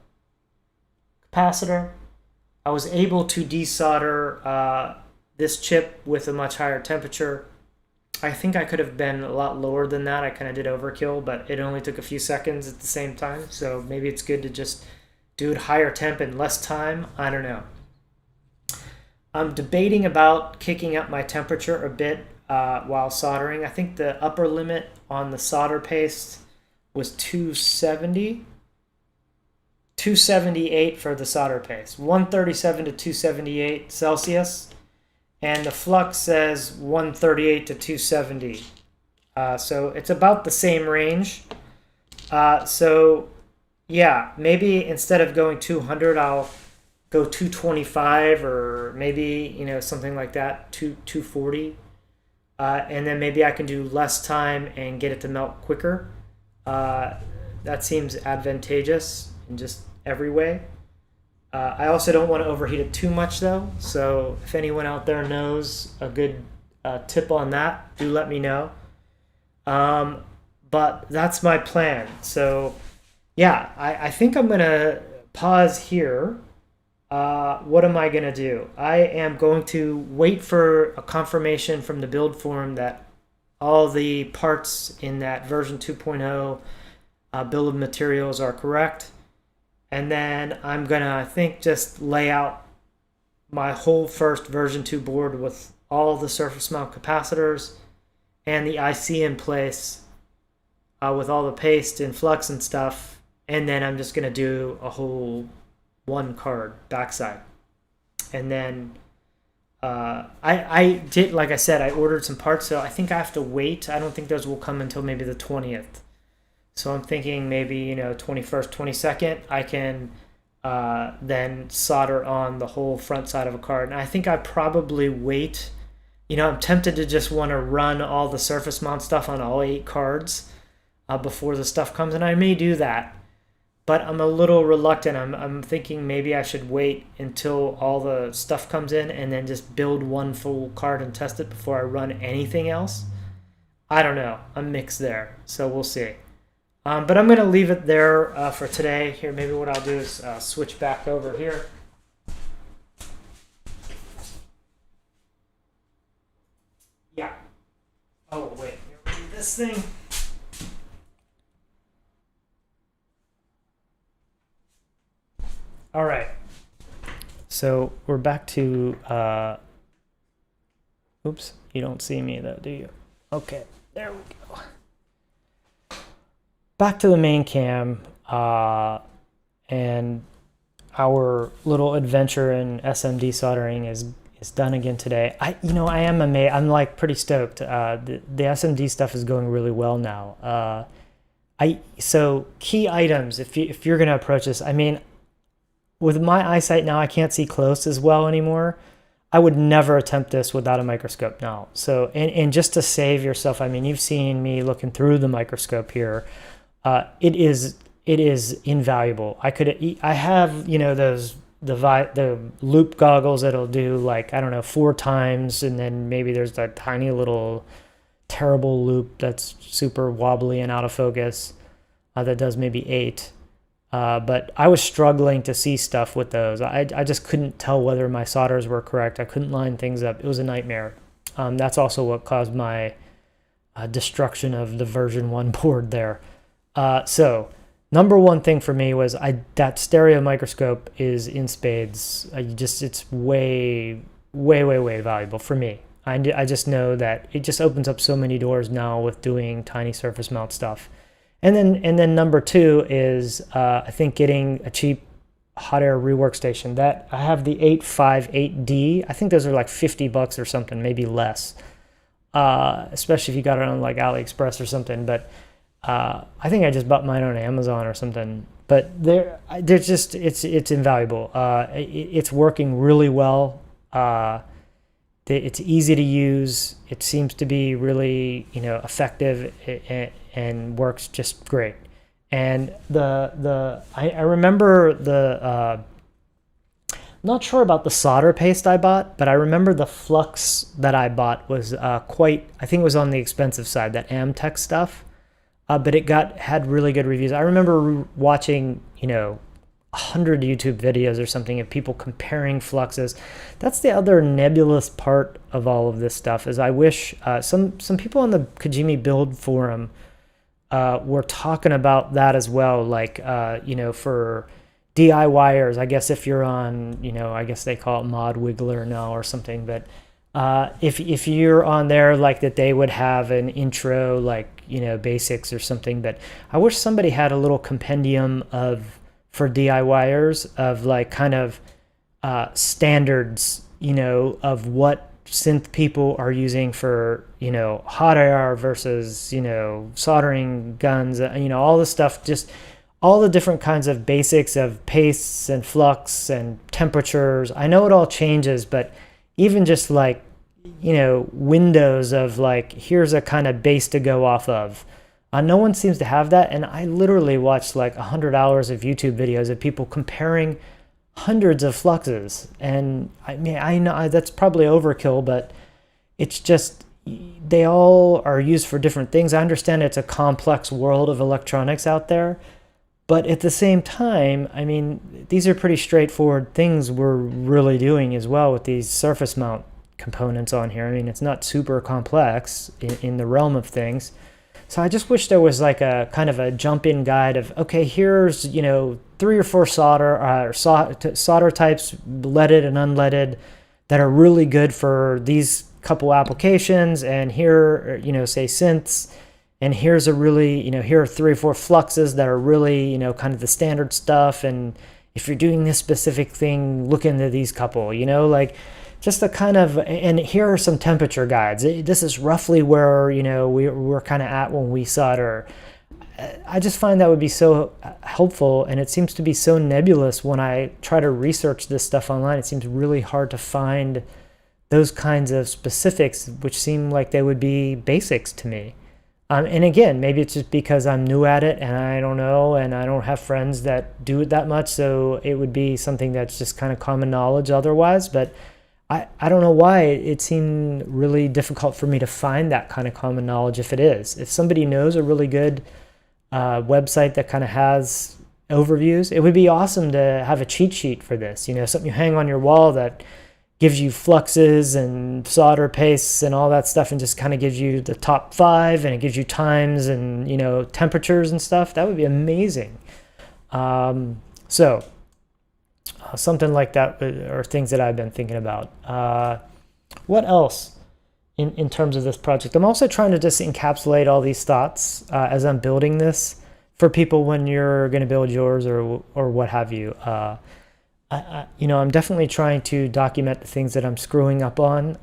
I was able to desolder this chip with a much higher temperature. I think I could have been a lot lower than that. I kind of did overkill, but it only took a few seconds at the same time. So maybe it's good to just do it higher temp in less time. I don't know. I'm debating about kicking up my temperature a bit while soldering. I think the upper limit on the solder paste was 270. 278 for the solder paste. 137 to 278 Celsius. And the flux says 138 to 270. So it's about the same range. So yeah, maybe instead of going 200, I'll go 225, or maybe, something like that, 240. And then maybe I can do less time and get it to melt quicker. That seems advantageous in just every way. I also don't want to overheat it too much, though. So if anyone out there knows a good tip on that, do let me know. But that's my plan. So yeah, I think I'm going to pause here. What am I going to do? I am going to wait for a confirmation from the build forum that all the parts in that version 2.0 bill of materials are correct. And then I'm going to, I think, just lay out my whole first version 2 board with all the surface mount capacitors and the IC in place with all the paste and flux and stuff. And then I'm just going to do a whole one card backside. And then I did, like I said, I ordered some parts, so I think I have to wait. I don't think those will come until maybe the 20th. So I'm thinking maybe, 21st, 22nd, I can then solder on the whole front side of a card. And I think I probably wait. I'm tempted to just want to run all the surface mount stuff on all 8 cards before the stuff comes, and I may do that. But I'm a little reluctant. I'm thinking maybe I should wait until all the stuff comes in and then just build one full card and test it before I run anything else. I don't know. I'm mixed there, so we'll see. But I'm going to leave it there for today. Here, maybe what I'll do is switch back over here. Yeah. Oh, wait. Here, this thing. All right. So we're back to... oops. You don't see me, though, do you? Okay. There we go. Back to the main cam, and our little adventure in SMD soldering is done again today. I am amazed. I'm like pretty stoked. The SMD stuff is going really well now. So key items, if you're gonna approach this, I mean, with my eyesight now, I can't see close as well anymore. I would never attempt this without a microscope now. So, and just to save yourself, I mean, you've seen me looking through the microscope here. It is invaluable. I have those the loop goggles that'll do like, I don't know, 4 times, and then maybe there's that tiny little terrible loop that's super wobbly and out of focus that does maybe 8. But I was struggling to see stuff with those. I just couldn't tell whether my solders were correct. I couldn't line things up. It was a nightmare. That's also what caused my destruction of the version 1 board there. So number one thing for me was that stereo microscope is in spades. It's way, way, way, way valuable for me. I just know that it just opens up so many doors now with doing tiny surface mount stuff. And then number two is I think getting a cheap hot air rework station. That I have the 858D. I think those are like $50 or something, maybe less. Especially if you got it on like AliExpress or something. But I think I just bought mine on Amazon or something. But they're just it's invaluable. It's working really well. It's easy to use. It seems to be really effective and works just great. And I remember I'm not sure about the solder paste I bought, but I remember the flux that I bought was I think it was on the expensive side, that Amtech stuff. But it had really good reviews. I remember watching 100 YouTube videos or something of people comparing fluxes. That's the other nebulous part of all of this stuff. Is I wish some people on the Kijimi build forum were talking about that as well. Like for DIYers, I guess if you're on I guess they call it Mod Wiggler now or something. But if you're on there, like that, they would have an intro like basics or something. But I wish somebody had a little compendium for DIYers of like kind of standards, of what synth people are using for, hot air versus, soldering guns, all the stuff, just all the different kinds of basics of pastes and flux and temperatures. I know it all changes, but even just like, windows of like, here's a kind of base to go off of. No one seems to have that, and I literally watched like 100 hours of YouTube videos of people comparing hundreds of fluxes. And I mean, I know that's probably overkill, but it's just they all are used for different things. I understand it's a complex world of electronics out there, but at the same time, I mean, these are pretty straightforward things we're really doing as well with these surface mount components on here. I mean, it's not super complex in the realm of things. So I just wish there was like a kind of a jump-in guide of, okay, here's 3 or 4 solder types, leaded and unleaded, that are really good for these couple applications, and here say synths, and here's a really here are 3 or 4 fluxes that are really kind of the standard stuff, and if you're doing this specific thing, look into these couple, like. Just a kind of, and here are some temperature guides. This is roughly where, we're kind of at when we solder. I just find that would be so helpful, and it seems to be so nebulous when I try to research this stuff online. It seems really hard to find those kinds of specifics, which seem like they would be basics to me. And again, maybe it's just because I'm new at it and I don't know, and I don't have friends that do it that much, so it would be something that's just kind of common knowledge otherwise, but I don't know why it seemed really difficult for me to find that kind of common knowledge if it is. If somebody knows a really good website that kind of has overviews, it would be awesome to have a cheat sheet for this. Something you hang on your wall that gives you fluxes and solder pastes and all that stuff, and just kind of gives you the top 5, and it gives you times and temperatures and stuff. That would be amazing. Something like that are things that I've been thinking about. What else in terms of this project? I'm also trying to just encapsulate all these thoughts as I'm building this for people when you're going to build yours or what have you. I'm definitely trying to document the things that I'm screwing up on,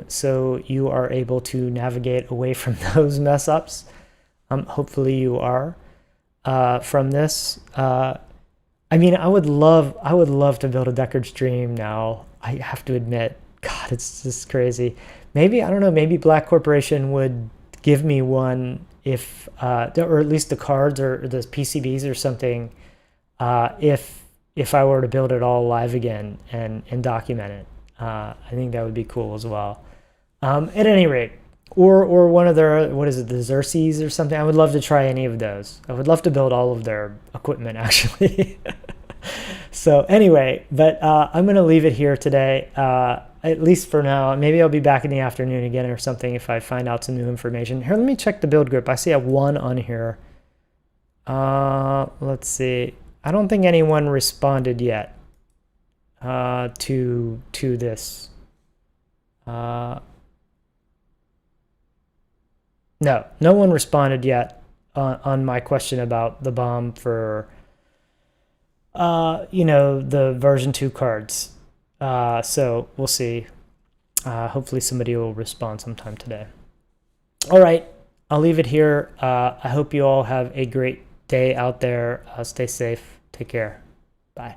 so you are able to navigate away from those mess ups. Hopefully you are from this. I mean, I would love to build a Deckard stream now. I have to admit, God, it's just crazy. Maybe, I don't know, maybe Black Corporation would give me one if, or at least the cards or the PCBs or something, if I were to build it all live again and document it. I think that would be cool as well. At any rate, or one of their, what is it, the Xerxes or something. I would love to try any of those. I would love to build all of their equipment actually. So anyway, but I'm gonna leave it here today, at least for now. Maybe I'll be back in the afternoon again or something if I find out some new information. Here, let me check the build group. I see I have one on here. Let's see. I don't think anyone responded yet to this. No one responded yet on my question about the bomb for the version 2 cards. So we'll see. Hopefully somebody will respond sometime today. All right, I'll leave it here. I hope you all have a great day out there. Stay safe. Take care. Bye.